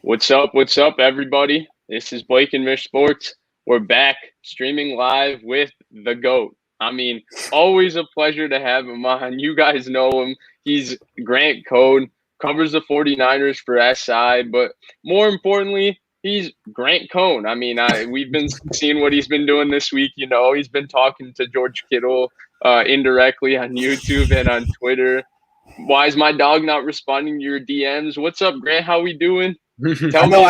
What's up, everybody? This is Blake&VishSports. We're back streaming live with the GOAT. I mean, always a pleasure to have him on. You guys know him. He's Grant Cohn, covers the 49ers for SI, but more importantly, he's Grant Cohn. I mean, we've been seeing what he's been doing this week. You know, he's been talking to George Kittle indirectly on YouTube and on Twitter. Why is my dog not responding to your DMs? What's up, Grant? How we doing? I know.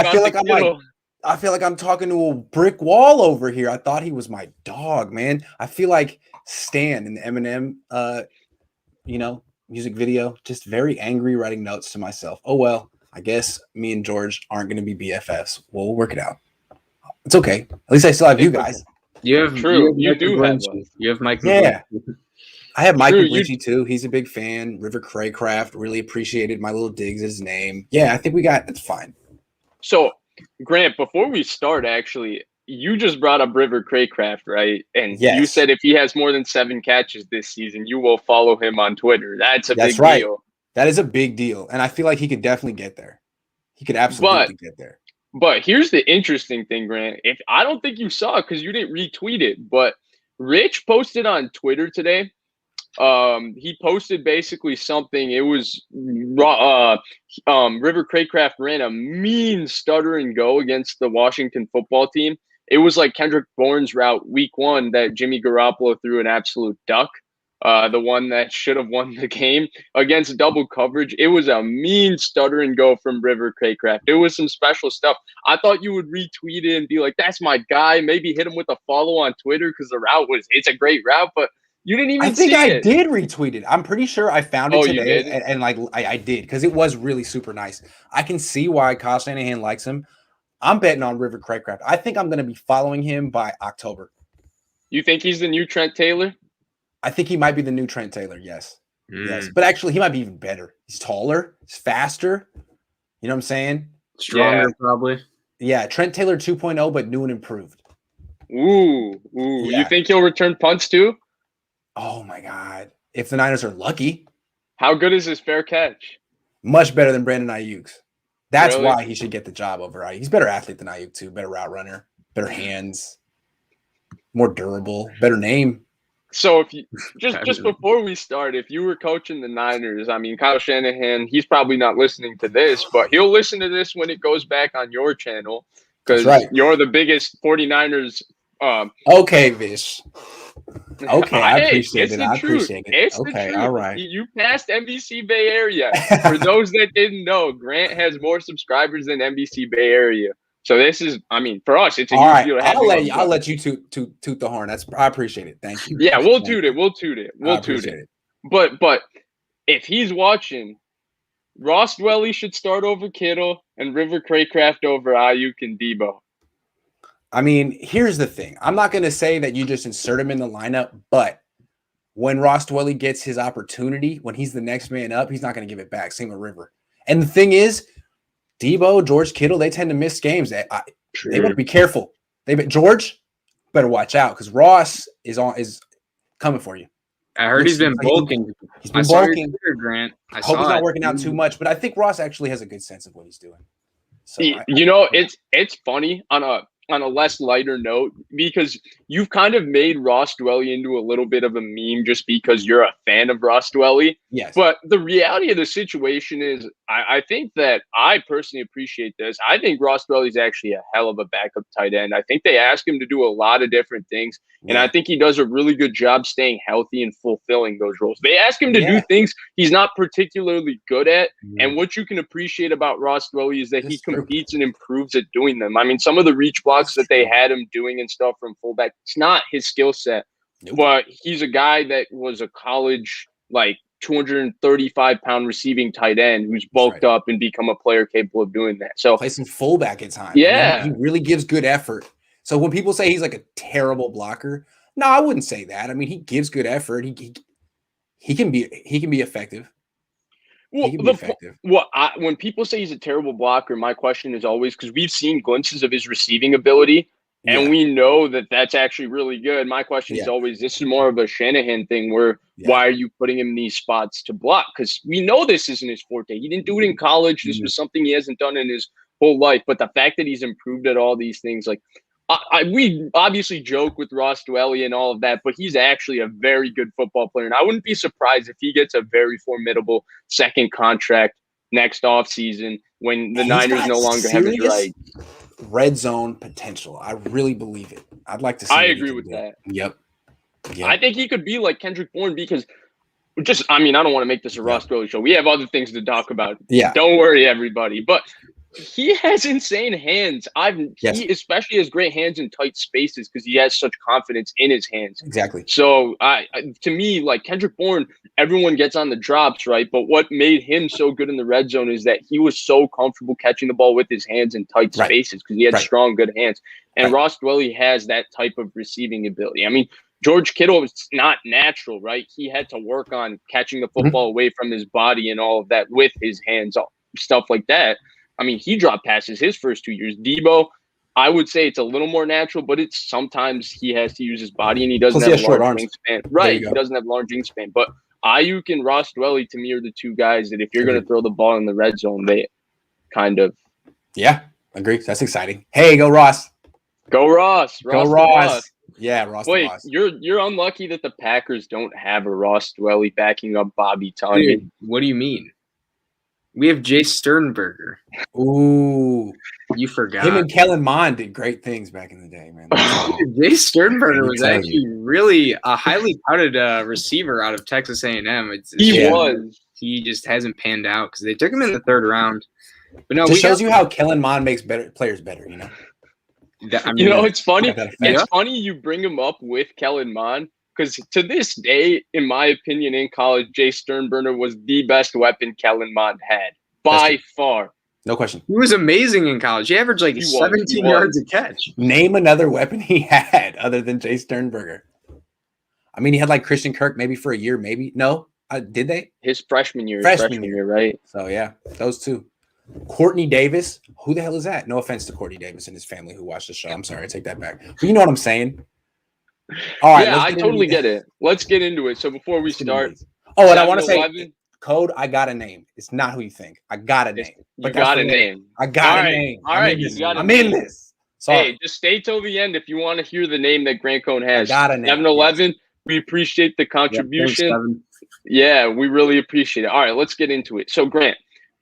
I feel like I'm talking to a brick wall over here. I thought he was my dog, man. I feel like Stan in the Eminem, music video, just very angry, writing notes to myself. Oh well, I guess me and George aren't going to be BFFs. Well, we'll work it out. It's okay. At least I still have you guys. You do have Mike. Yeah. I have Michael Bleachy too. He's a big fan. River Cracraft really appreciated my little digs at his name. Yeah, I think it's fine. So, Grant, before we start, actually, you just brought up River Cracraft, right? And You said if he has more than 7 catches this season, you will follow him on Twitter. That's big deal. That is a big deal. And I feel like he could definitely get there. He could absolutely get there. But here's the interesting thing, Grant. I don't think you saw it because you didn't retweet it, but Rich posted on Twitter today. He posted basically something. It was River Cracraft ran a mean stutter and go against the Washington football team. It was like Kendrick Bourne's route week 1 that Jimmy Garoppolo threw an absolute duck. The one that should have won the game against double coverage. It was a mean stutter and go from River Cracraft. It was some special stuff. I thought you would retweet it and be like, that's my guy. Maybe hit him with a follow on Twitter because it's a great route, but you didn't even see it. I think I did retweet it. I'm pretty sure I found it today. And I did because it was really super nice. I can see why Kyle Shanahan likes him. I'm betting on River Cracraft. I think I'm going to be following him by October. You think he's the new Trent Taylor? I think he might be the new Trent Taylor, yes. Yes. But actually, he might be even better. He's taller. He's faster. You know what I'm saying? Stronger, probably. Yeah, Trent Taylor 2.0, but new and improved. Ooh. Yeah. You think he'll return punts too? Oh, my God. If the Niners are lucky. How good is his fair catch? Much better than Brandon Ayuk's. That's why he should get the job over Ayuk. He's a better athlete than Ayuk, too. Better route runner. Better hands. More durable. Better name. So if you just before we start, if you were coaching the Niners, I mean, Kyle Shanahan, he's probably not listening to this, but he'll listen to this when it goes back on your channel because you're the biggest 49ers. Okay, Vish. Okay, I appreciate it. I appreciate it. It's okay, the truth. All right. You passed NBC Bay Area. For those that didn't know, Grant has more subscribers than NBC Bay Area. So this is, I mean, for us, it's a huge deal to have. I'll let you toot the horn. I appreciate it. Thank you. Yeah, we'll toot it. But if he's watching, Ross Dwelley should start over Kittle and River Cracraft over Ayuk and Debo. I mean, here's the thing. I'm not going to say that you just insert him in the lineup, but when Ross Dwelley gets his opportunity, when he's the next man up, he's not going to give it back. Same with River. And the thing is, Debo, George Kittle, they tend to miss games. They better be careful. George better watch out because Ross is coming for you. I heard he's been bulking. He's been bulking. Grant. I hope he's not working out too much, but I think Ross actually has a good sense of what he's doing. So it's funny on a less lighter note because you've kind of made Ross Dwelley into a little bit of a meme just because you're a fan of Ross Dwelley. Yes. But the reality of the situation is I think that I personally appreciate this. I think Ross Dwelley is actually a hell of a backup tight end. I think they ask him to do a lot of different things. And I think he does a really good job staying healthy and fulfilling those roles. They ask him to do things he's not particularly good at. And what you can appreciate about Ross Dwelley is that he competes and improves at doing them. I mean, some of the reach blocks that they had him doing and stuff from fullback, it's not his skill set. But he's a guy that was a college, 235-pound receiving tight end who's bulked up and become a player capable of doing that. So play some fullback at times. Yeah. He really gives good effort. So when people say he's like a terrible blocker, no, I wouldn't say that. I mean, he gives good effort. He can be effective. When people say he's a terrible blocker, my question is always because we've seen glimpses of his receiving ability, and we know that that's actually really good. My question is always, this is more of a Shanahan thing where why are you putting him in these spots to block? Because we know this isn't his forte. He didn't do it in college. This was something he hasn't done in his whole life. But the fact that he's improved at all these things, like we obviously joke with Ross Dwelley and all of that, but he's actually a very good football player. And I wouldn't be surprised if he gets a very formidable second contract next offseason when the Niners no longer have his right. Red zone potential. I really believe it. I'd like to see. I agree with that. Yep. I think he could be like Kendrick Bourne because I don't want to make this a Ross Dwelley show. We have other things to talk about. Yeah. Don't worry, everybody. But he has insane hands. He especially has great hands in tight spaces because he has such confidence in his hands. Exactly. So to me, like Kendrick Bourne, everyone gets on the drops, right? But what made him so good in the red zone is that he was so comfortable catching the ball with his hands in tight spaces because he had strong, good hands. And Ross Dwelley has that type of receiving ability. I mean, George Kittle is not natural, right? He had to work on catching the football away from his body and all of that with his hands, stuff like that. I mean, he dropped passes his first 2 years. Debo, I would say it's a little more natural, but it's sometimes he has to use his body and he doesn't have a large wingspan. Right, he doesn't have large wingspan. But Ayuk and Ross Dwelley, to me, are the two guys that if you're going to throw the ball in the red zone, they kind of. Yeah, agree. That's exciting. Hey, go Ross. Go Ross. Go Ross. Yeah, Ross. Wait, you're unlucky that the Packers don't have a Ross Dwelley backing up Bobby Tonyan. Dude, what do you mean? We have Jace Sternberger. Ooh. You forgot. Him and Kellen Mond did great things back in the day, man. Jace Sternberger was actually really a highly touted receiver out of Texas A&M. He just hasn't panned out because they took him in the third round. But no, it shows you how Kellen Mond makes players better, you know? It's funny. It's funny you bring him up with Kellen Mond because to this day, in my opinion, in college, Jace Sternberger was the best weapon Kellen Mond had by far. No question. He was amazing in college. He averaged like 17 yards a catch. Name another weapon he had other than Jace Sternberger. I mean, he had like Christian Kirk maybe for a year, maybe. No, did they? His freshman year, right? So, yeah, those two. Courtney Davis. Who the hell is that? No offense to Courtney Davis and his family who watched the show. I'm sorry, I take that back. But you know what I'm saying? All right. Yeah, I totally get it. Let's get into it. So before we start. Oh, and I want to say, Code, I got a name. It's not who you think. I got a name. You got a name. I got a name. All right. I'm in this. Sorry. Hey, just stay till the end if you want to hear the name that Grant Cohn has. I got a name. 7-11. We appreciate the contribution. Yeah, we really appreciate it. All right, let's get into it. So, Grant,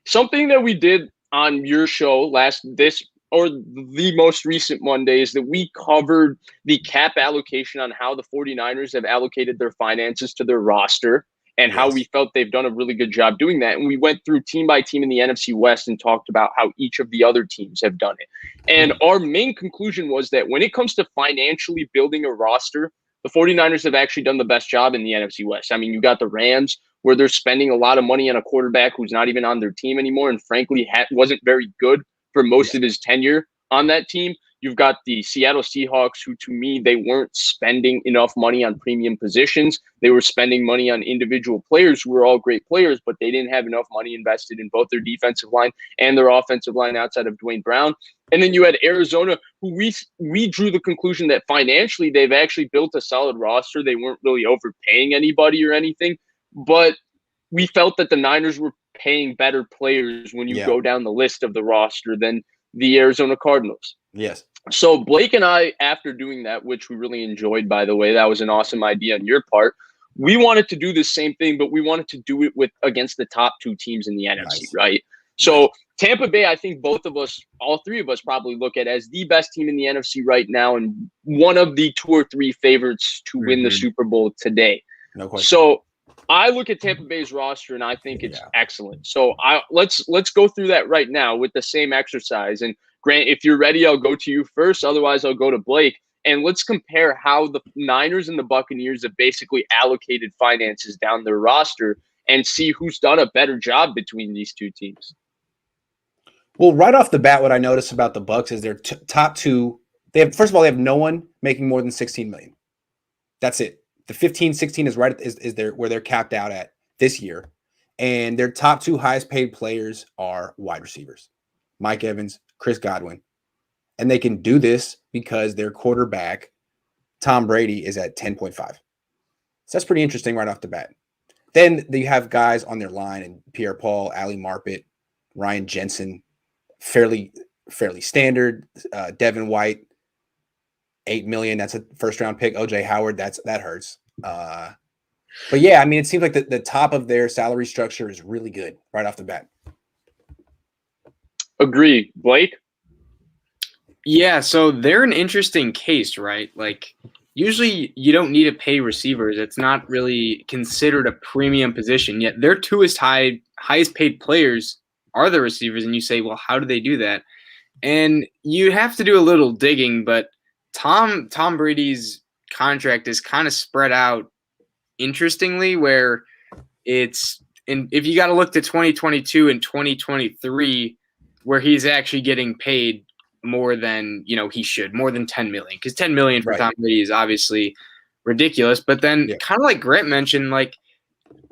something that we did on your show the most recent Monday is that we covered the cap allocation on how the 49ers have allocated their finances to their roster and how we felt they've done a really good job doing that. And we went through team by team in the NFC West and talked about how each of the other teams have done it. And our main conclusion was that when it comes to financially building a roster, the 49ers have actually done the best job in the NFC West. I mean, you got the Rams where they're spending a lot of money on a quarterback who's not even on their team anymore and frankly wasn't very good for most of his tenure on that team. You've got the Seattle Seahawks who, to me, they weren't spending enough money on premium positions. They were spending money on individual players who were all great players, but they didn't have enough money invested in both their defensive line and their offensive line outside of Dwayne Brown. And then you had Arizona, who we drew the conclusion that financially they've actually built a solid roster. They weren't really overpaying anybody or anything, but we felt that the Niners were paying better players when you go down the list of the roster than the Arizona Cardinals. Yes. So Blake and I, after doing that, which we really enjoyed, by the way, that was an awesome idea on your part. We wanted to do the same thing, but we wanted to do it against the top two teams in the NFC, right? So Tampa Bay, I think both of us, all three of us probably look at as the best team in the NFC right now and one of the 2 or 3 favorites to win the Super Bowl today. No question. So I look at Tampa Bay's roster and I think it's excellent. So let's go through that right now with the same exercise. And Grant, if you're ready, I'll go to you first. Otherwise, I'll go to Blake. And let's compare how the Niners and the Buccaneers have basically allocated finances down their roster and see who's done a better job between these two teams. Well, right off the bat, what I noticed about the Bucs is their top two. First of all, they have no one making more than $16 million. That's it. The 15, 16 is right where they're capped out at this year. And their top 2 highest paid players are wide receivers, Mike Evans, Chris Godwin. And they can do this because their quarterback, Tom Brady, is at 10.5. So that's pretty interesting right off the bat. Then you have guys on their line and Pierre Paul, Ali Marpet, Ryan Jensen, fairly fairly standard. Devin White, $8 million. That's a first-round pick. OJ Howard, that hurts. But yeah, I mean, it seems like the top of their salary structure is really good right off the bat. Agree. Blake? Yeah, so they're an interesting case, right? Like, usually you don't need to pay receivers. It's not really considered a premium position, yet their two highest paid players are the receivers, and you say, well, how do they do that? And you have to do a little digging, but Tom Brady's contract is kind of spread out interestingly, where if you got to look to 2022 and 2023, where he's actually getting paid more than he should, more than $10 million, because $10 million for Tom Brady is obviously ridiculous. But then, kind of like Grant mentioned, like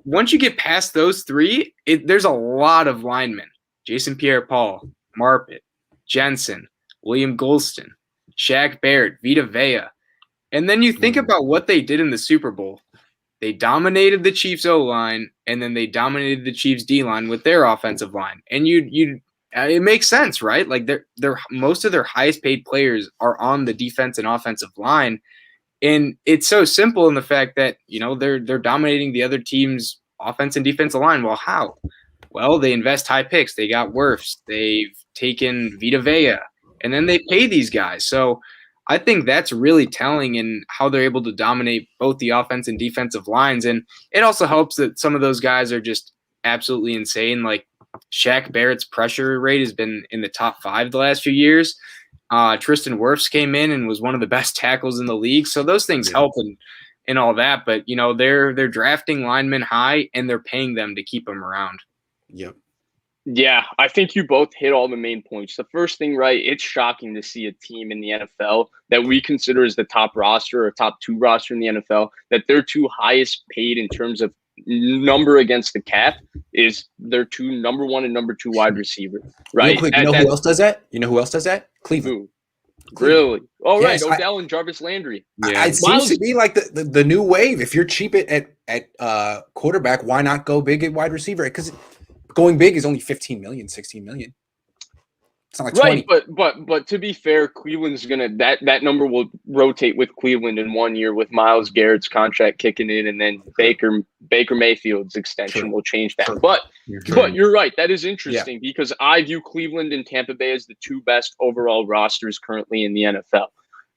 once you get past those three, there's a lot of linemen: Jason Pierre-Paul, Marpet, Jensen, William Golston, Shaq Barrett, Vita Vea. And then you think about what they did in the Super Bowl. They dominated the Chiefs O-line, and then they dominated the Chiefs D-line with their offensive line. And it makes sense, right? Like they're most of their highest paid players are on the defense and offensive line. And it's so simple in the fact that, they're dominating the other team's offense and defensive line. Well, how? Well, they invest high picks. They got Wirfs. They've taken Vita Vea, and then they pay these guys. So I think that's really telling in how they're able to dominate both the offense and defensive lines. And it also helps that some of those guys are just absolutely insane. Like Shaq Barrett's pressure rate has been in the top 5 the last few years. Tristan Wirfs came in and was one of the best tackles in the league. So those things help and all that. But, they're drafting linemen high, and they're paying them to keep them around. Yep. Yeah, I think you both hit all the main points. The first thing, right, it's shocking to see a team in the NFL that we consider as the top roster or top 2 roster in the NFL, that their 2 highest paid in terms of number against the cap is their 2 number 1 and number 2 wide receiver, right? Real quick, who else does that? You know who else does that? Cleveland. Really? Oh, yes, right. Odell and Jarvis Landry. Yeah. It seems to be like the new wave. If you're cheap at quarterback, why not go big at wide receiver? Because going big is only 15 million, 16 million. It's not like 20. Right, but to be fair, Cleveland's gonna that number will rotate with Cleveland in 1 year with Myles Garrett's contract kicking in, and then Baker Mayfield's extension will change that. But you're right, that is interesting because I view Cleveland and Tampa Bay as the 2 best overall rosters currently in the NFL,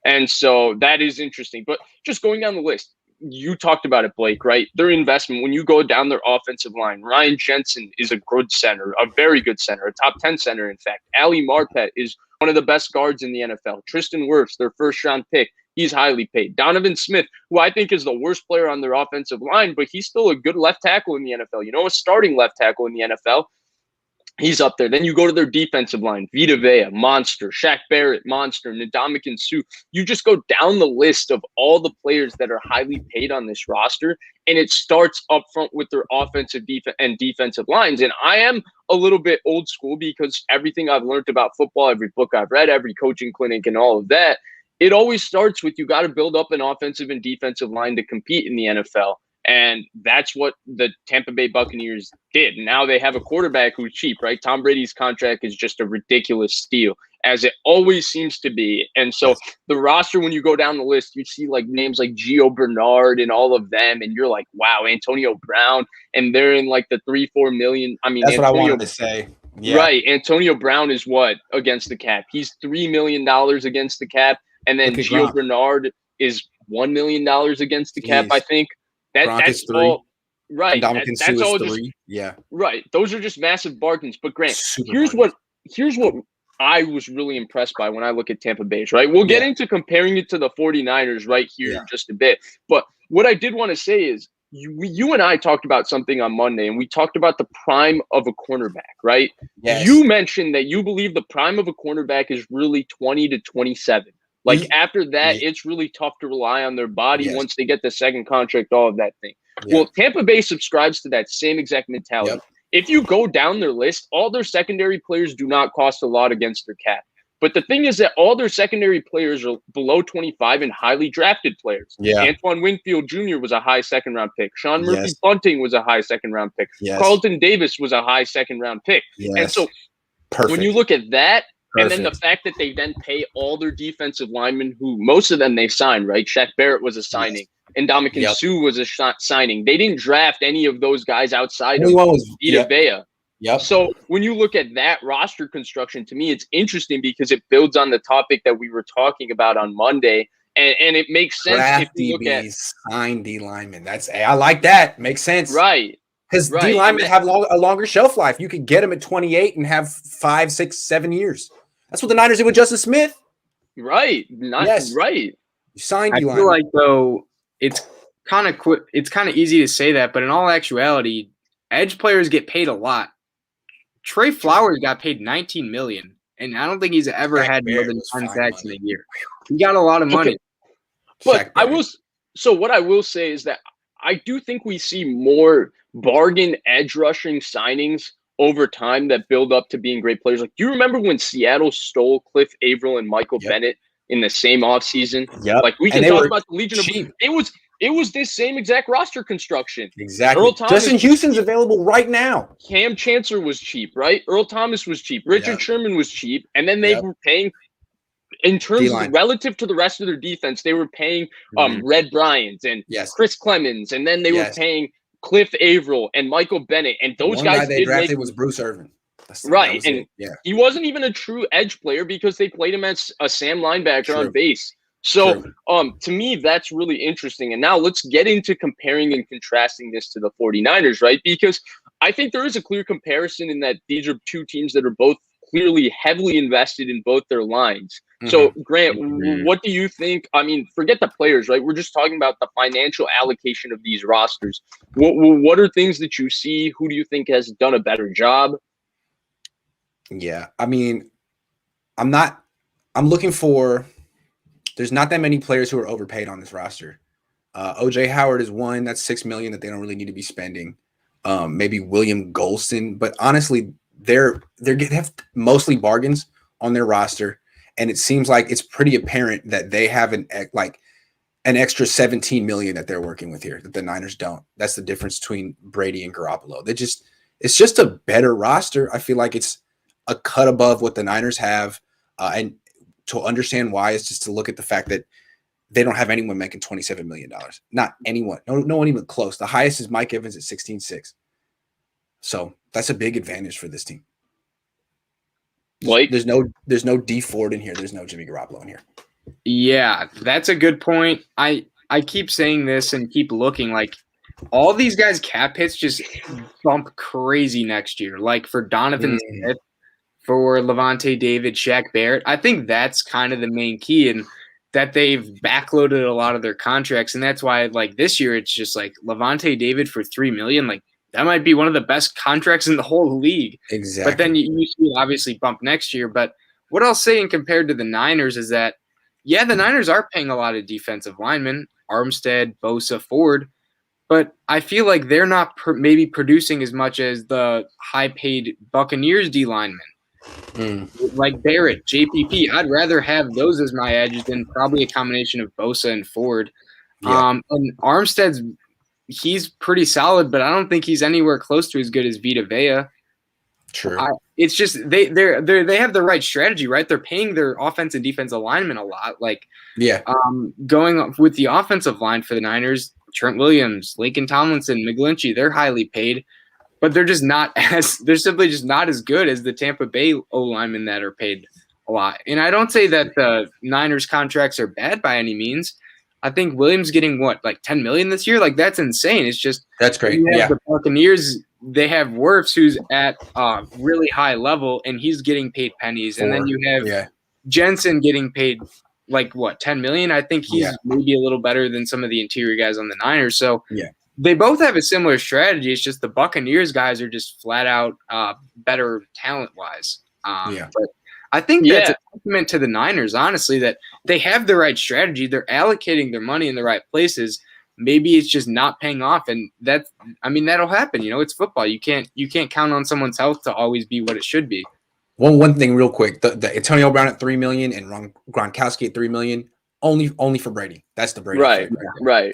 and so that is interesting. But just going down the list, you talked about it, Blake, right? Their investment, when you go down their offensive line, Ryan Jensen is a good center, a very good center, a top 10 center, in fact. Ali Marpet is one of the best guards in the NFL. Tristan Wirfs, their first-round pick, he's highly paid. Donovan Smith, who I think is the worst player on their offensive line, but he's still a good left tackle in the NFL. A starting left tackle in the NFL. He's up there. Then you go to their defensive line. Vita Vea, monster. Shaq Barrett, monster. Ndamukong Suh. You just go down the list of all the players that are highly paid on this roster, and it starts up front with their offensive and defensive lines. And I am a little bit old school because everything I've learned about football, every book I've read, every coaching clinic and all of that, it always starts with you got to build up an offensive and defensive line to compete in the NFL. And that's what the Tampa Bay Buccaneers did. Now they have a quarterback who's cheap, right? Tom Brady's contract is just a ridiculous steal, as it always seems to be. And so the roster, when you go down the list, you see like names like Gio Bernard and all of them, and you're like, wow, Antonio Brown, and they're in like the 3-4 million. I mean, that's what I wanted to say. Yeah. Right. Antonio Brown is what against the cap? He's $3 million against the cap. And then Gio Bernard is $1 million against the cap, I think. That's all right. That's all just 3. Yeah. Right. Those are just massive bargains. But Grant, here's what I was really impressed by when I look at Tampa Bay's, right? We'll get into comparing it to the 49ers right here in just a bit. But what I did want to say is you and I talked about something on Monday, and we talked about the prime of a cornerback, right? Yes. You mentioned that you believe the prime of a cornerback is really 20 to 27. Like after that, it's really tough to rely on their body once they get the second contract, all of that thing. Yeah. Well, Tampa Bay subscribes to that same exact mentality. Yep. If you go down their list, all their secondary players do not cost a lot against their cap. But the thing is that all their secondary players are below 25 and highly drafted players. Yeah. Antoine Winfield Jr. was a high second-round pick. Sean Murphy-Bunting was a high second-round pick. Carlton Davis was a high second-round pick. And so when you look at that, And then the fact that they then pay all their defensive linemen, who most of them they signed, right? Shaq Barrett was a signing, and Ndamukong Suh was a signing. They didn't draft any of those guys outside of Vita Vea. Yep. So when you look at that roster construction, to me, it's interesting because it builds on the topic that we were talking about on Monday. And it makes sense if you look at signed D linemen. I like that. Makes sense. Right. Because D linemen have a longer shelf life. You could get them at 28 and have 5, 6, 7 years. That's what the Niners did with Justice Smith. Right. Right. You signed D linemen. I feel like, though, it's kind of easy to say that, but in all actuality, edge players get paid a lot. Trey Flowers got paid $19 million, and I don't think he's ever had more than 10 sacks in a year. He got a lot of money. But what I will say is that I do think we see more bargain edge rushing signings over time that build up to being great players. Like, do you remember when Seattle stole Cliff Averill and Michael Bennett in the same offseason? Yep. Like, we can talk about the Legion of it was this same exact roster construction. Exactly. Justin Houston's available right now. Cam Chancellor was cheap, right? Earl Thomas was cheap. Richard Sherman was cheap. And then they were paying, in terms of relative to the rest of their defense, they were paying Red Bryant and Chris Clemens. And then they were paying Cliff Averill and Michael Bennett. And those guys they drafted was Bruce Irvin. And he wasn't even a true edge player because they played him as a Sam linebacker on base. So, to me, that's really interesting. And now let's get into comparing and contrasting this to the 49ers, right? Because I think there is a clear comparison in that these are two teams that are both clearly heavily invested in both their lines. So, Grant, what do you think? I mean, forget the players, right? We're just talking about the financial allocation of these rosters. What are things that you see? Who do you think has done a better job? Yeah, I mean, I'm looking for – there's not that many players who are overpaid on this roster. OJ Howard is one. That's $6 million that they don't really need to be spending. Maybe William Golston, but honestly, they have mostly bargains on their roster, and it seems like it's pretty apparent that they have an extra $17 million that they're working with here that the Niners don't. That's the difference between Brady and Garoppolo. It's just a better roster. I feel like it's a cut above what the Niners have, and to understand why is just to look at the fact that they don't have anyone making $27 million. Not anyone. No one even close. The highest is Mike Evans at 16.6. So that's a big advantage for this team. Like, there's no D Ford in here. There's no Jimmy Garoppolo in here. Yeah, that's a good point. I keep saying this and keep looking, like, all these guys' cap hits just bump crazy next year. Like for Donovan Smith, for Levante David, Shaq Barrett. I think that's kind of the main key, and that they've backloaded a lot of their contracts. And that's why, like, this year, it's just like Levante David for $3 million. Like, that might be one of the best contracts in the whole league. Exactly. But then you see it obviously bump next year. But what I'll say in compared to the Niners is that, yeah, the Niners are paying a lot of defensive linemen, Armstead, Bosa, Ford. But I feel like they're not maybe producing as much as the high-paid Buccaneers D linemen. Like Barrett, JPP. I'd rather have those as my edges than probably a combination of Bosa and Ford. And Armstead's, he's pretty solid, but I don't think he's anywhere close to as good as Vita Vea. True. It's just they have the right strategy, right? They're paying their offense and defensive linemen a lot. Like, going with the offensive line for the Niners, Trent Williams, Laken Tomlinson, McGlinchey, they're highly paid. But they're simply just not as good as the Tampa Bay O-linemen that are paid a lot. And I don't say that the Niners contracts are bad by any means. I think Williams getting like $10 million this year, like that's insane. It's just that's great. The Buccaneers, they have Wirfs who's at really high level and he's getting paid pennies. And then you have Jensen getting paid like what, $10 million? I think he's maybe a little better than some of the interior guys on the Niners. So they both have a similar strategy. It's just the Buccaneers guys are just flat out better talent-wise. But I think that's a testament to the Niners, honestly, that they have the right strategy. They're allocating their money in the right places. Maybe it's just not paying off, and that'll happen. You know, it's football. You can't count on someone's health to always be what it should be. One thing real quick, the Antonio Brown at $3 million and Gronkowski at $3 million, only for Brady. That's the Brady. Right.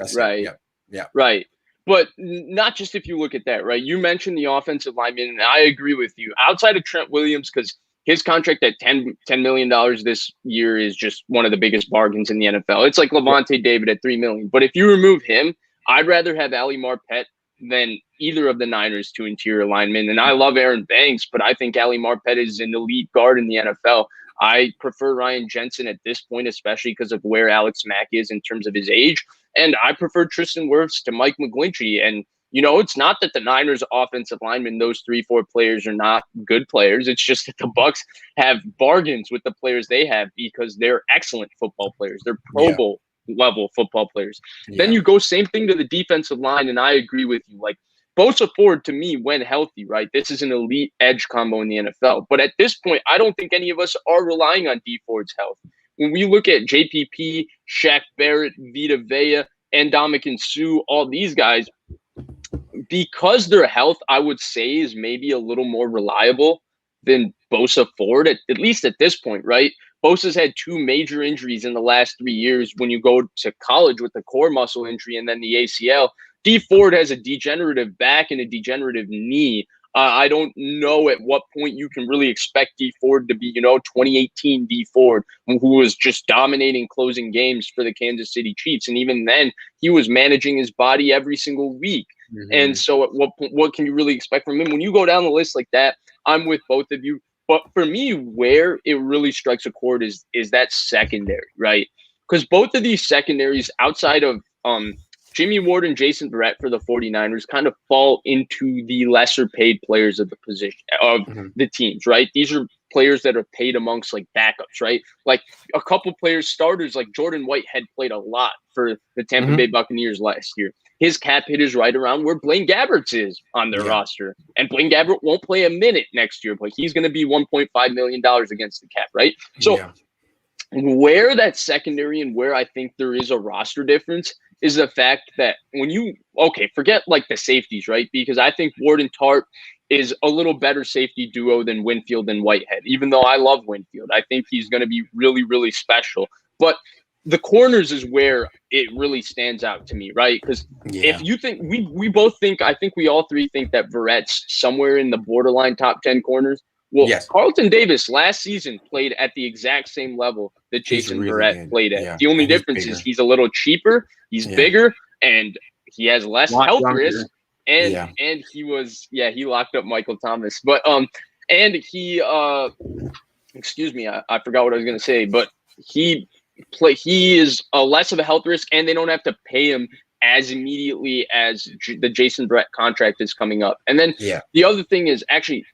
But not just if you look at that, right? You mentioned the offensive lineman, and I agree with you. Outside of Trent Williams, because his contract at $10 million this year is just one of the biggest bargains in the NFL. It's like Levante David at $3 million. But if you remove him, I'd rather have Ali Marpet than either of the Niners' two interior linemen. And I love Aaron Banks, but I think Ali Marpet is an elite guard in the NFL. I prefer Ryan Jensen at this point, especially because of where Alex Mack is in terms of his age. And I prefer Tristan Wirfs to Mike McGlinchey. And, it's not that the Niners offensive linemen, those 3-4 players are not good players. It's just that the Bucs have bargains with the players they have because they're excellent football players. They're Pro Bowl level football players. Then you go same thing to the defensive line. And I agree with you. Like Bosa Ford, to me, when healthy, right? This is an elite edge combo in the NFL. But at this point, I don't think any of us are relying on D Ford's health. When we look at JPP, Shaq Barrett, Vita Vea, and Ndamukong Suh, all these guys, because their health, I would say, is maybe a little more reliable than Bosa Ford, at least at this point, right? Bosa's had 2 major injuries in the last 3 years when you go to college with the core muscle injury and then the ACL. D Ford has a degenerative back and a degenerative knee. I don't know at what point you can really expect D Ford to be, 2018 D Ford, who was just dominating closing games for the Kansas City Chiefs. And even then, he was managing his body every single week. Mm-hmm. And so at what can you really expect from him? When you go down the list like that, I'm with both of you. But for me, where it really strikes a chord is that secondary, right? Because both of these secondaries outside of Jimmy Ward and Jason Verrett for the 49ers kind of fall into the lesser paid players of the position of the teams, right? These are players that are paid amongst like backups, right? Like a couple players, starters like Jordan Whitehead played a lot for the Tampa Bay Buccaneers last year. His cap hit is right around where Blaine Gabbert's is on their roster. And Blaine Gabbert won't play a minute next year, but he's going to be $1.5 million against the cap, right? So where that secondary and where I think there is a roster difference is the fact that forget like the safeties, right? Because I think Ward and Tart is a little better safety duo than Winfield and Whitehead, even though I love Winfield. I think he's going to be really, really special. But the corners is where it really stands out to me, right? Because if you think we both think, I think we all three think that Verrett's somewhere in the borderline top 10 corners. Well, Carlton Davis last season played at the exact same level that Jason Verrett played at. The only difference is he's a little cheaper, he's bigger, and he has less health risk. And he was he locked up Michael Thomas. But and he excuse me, I forgot what I was gonna say, but he is less of a health risk, and they don't have to pay him as immediately as the Jason Verrett contract is coming up. And then the other thing is actually,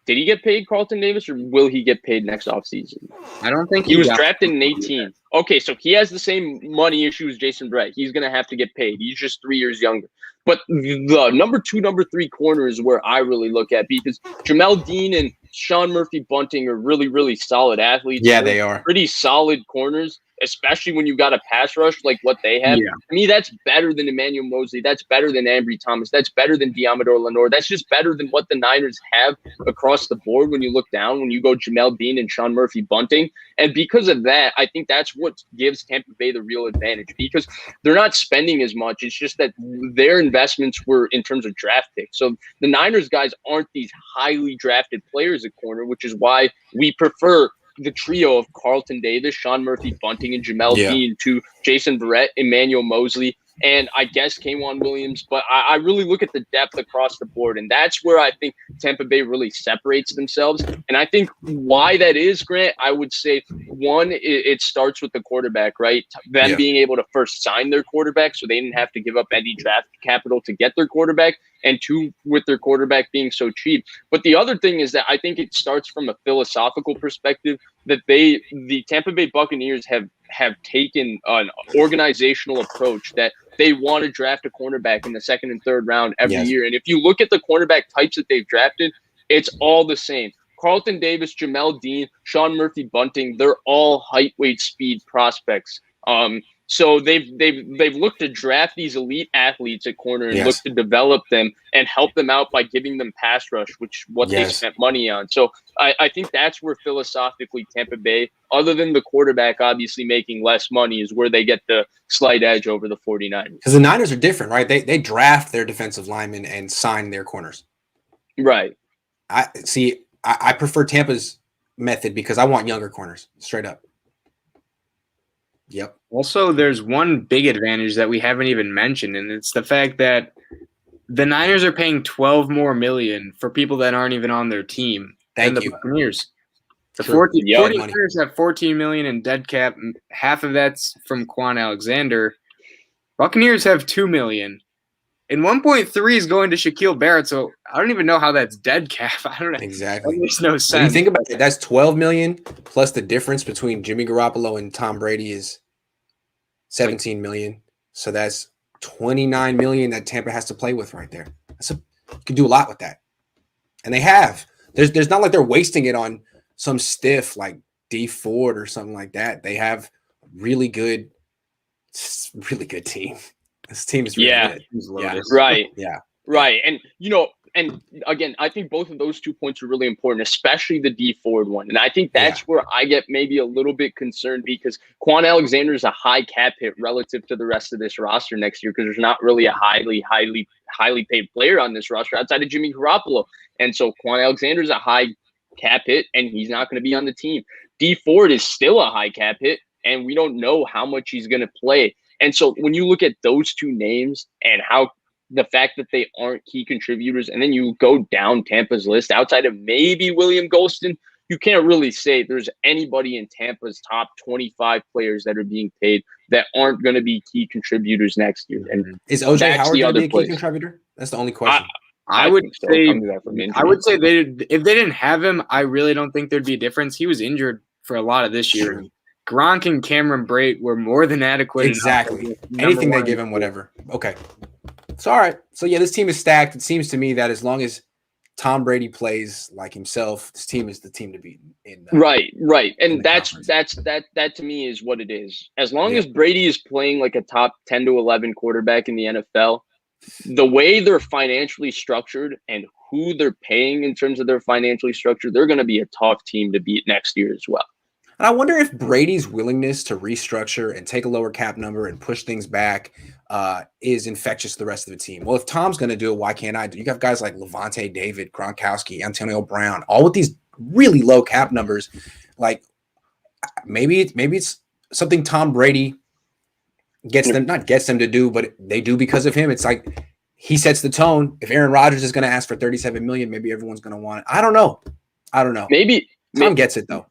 did he get paid, Carlton Davis, or will he get paid next offseason? I don't think he was drafted in 18. Okay, so he has the same money issue as Jason Verrett. He's going to have to get paid. He's just 3 years younger. But the number 2, number 3 corner is where I really look at, because Jamel Dean and Sean Murphy Bunting are really, really solid athletes. Yeah, they are. Pretty solid corners, especially when you got a pass rush like what they have. Yeah. To me, that's better than Emmanuel Mosley. That's better than Ambry Thomas. That's better than Diamador Lenore. That's just better than what the Niners have across the board when you look down, when you go Jamel Dean and Sean Murphy Bunting. And because of that, I think that's what gives Tampa Bay the real advantage, because they're not spending as much. It's just that their investments were in terms of draft picks. So the Niners guys aren't these highly drafted players at corner, which is why we prefer the trio of Carlton Davis, Sean Murphy Bunting, and Jamel Dean to Jason Verrett, Emmanuel Mosley, and I guess K'Wan Williams. But I really look at the depth across the board, and that's where I think Tampa Bay really separates themselves. And I think why that is, Grant, I would say, one, it starts with the quarterback, right? Them being able to first sign their quarterback so they didn't have to give up any draft capital to get their quarterback, and 2, with their quarterback being so cheap. But the other thing is that I think it starts from a philosophical perspective, that the Tampa Bay Buccaneers have taken an organizational approach that they want to draft a cornerback in the 2nd and 3rd round every year. And if you look at the cornerback types that they've drafted, it's all the same. Carlton Davis, Jamel Dean, Sean Murphy Bunting, they're all height, weight, speed prospects. So they've looked to draft these elite athletes at corner and look to develop them and help them out by giving them pass rush, which what they spent money on. So I think that's where philosophically Tampa Bay, other than the quarterback obviously making less money, is where they get the slight edge over the 49ers. Because the Niners are different, right? They draft their defensive linemen and sign their corners. Right. I prefer Tampa's method because I want younger corners, straight up. Yep. Also, there's one big advantage that we haven't even mentioned, and it's the fact that the Niners are paying $12 million more for people that aren't even on their team than the Buccaneers. The 49ers have $14 million in dead cap. Half of that's from Quan Alexander. Buccaneers have $2 million. And 1.3 is going to Shaquille Barrett, so I don't even know how that's dead cap. I don't know. Exactly. That makes no sense. When you think about it, that's $12 million plus the difference between Jimmy Garoppolo and Tom Brady is $17 million. So that's $29 million that Tampa has to play with right there. You can do a lot with that. And they have. There's not like they're wasting it on some stiff like D Ford or something like that. They have really good team. This team is really good. Yeah. Right. Yeah. Right. And, and again, I think both of those 2 points are really important, especially the D Ford one. And I think that's where I get maybe a little bit concerned because Quan Alexander is a high cap hit relative to the rest of this roster next year because there's not really a highly paid player on this roster outside of Jimmy Garoppolo. And so Quan Alexander is a high cap hit and he's not going to be on the team. D Ford is still a high cap hit and we don't know how much he's going to play. And so when you look at those two names and how the fact that they aren't key contributors, and then you go down Tampa's list outside of maybe William Golston, you can't really say there's anybody in Tampa's top 25 players that are being paid that aren't going to be key contributors next year. And is OJ Howard going to be a key contributor? That's the only question. I would say if they didn't have him, I really don't think there'd be a difference. He was injured for a lot of this year. True. Gronk and Cameron Brate were more than adequate. Exactly. Anything they give him, whatever. Okay. So, all right. So, yeah, this team is stacked. It seems to me that as long as Tom Brady plays like himself, this team is the team to beat. Right. And that to me is what it is. As long as Brady is playing like a top 10 to 11 quarterback in the NFL, the way they're financially structured and who they're paying in terms of their financially structured, they're going to be a tough team to beat next year as well. And I wonder if Brady's willingness to restructure and take a lower cap number and push things back is infectious to the rest of the team. Well, if Tom's going to do it, why can't I do it? You have guys like Levante David, Gronkowski, Antonio Brown, all with these really low cap numbers. Like maybe it's something Tom Brady not gets them to do, but they do because of him. It's like he sets the tone. If Aaron Rodgers is going to ask for $37 million, maybe everyone's going to want it. I don't know. Maybe Tom gets it though.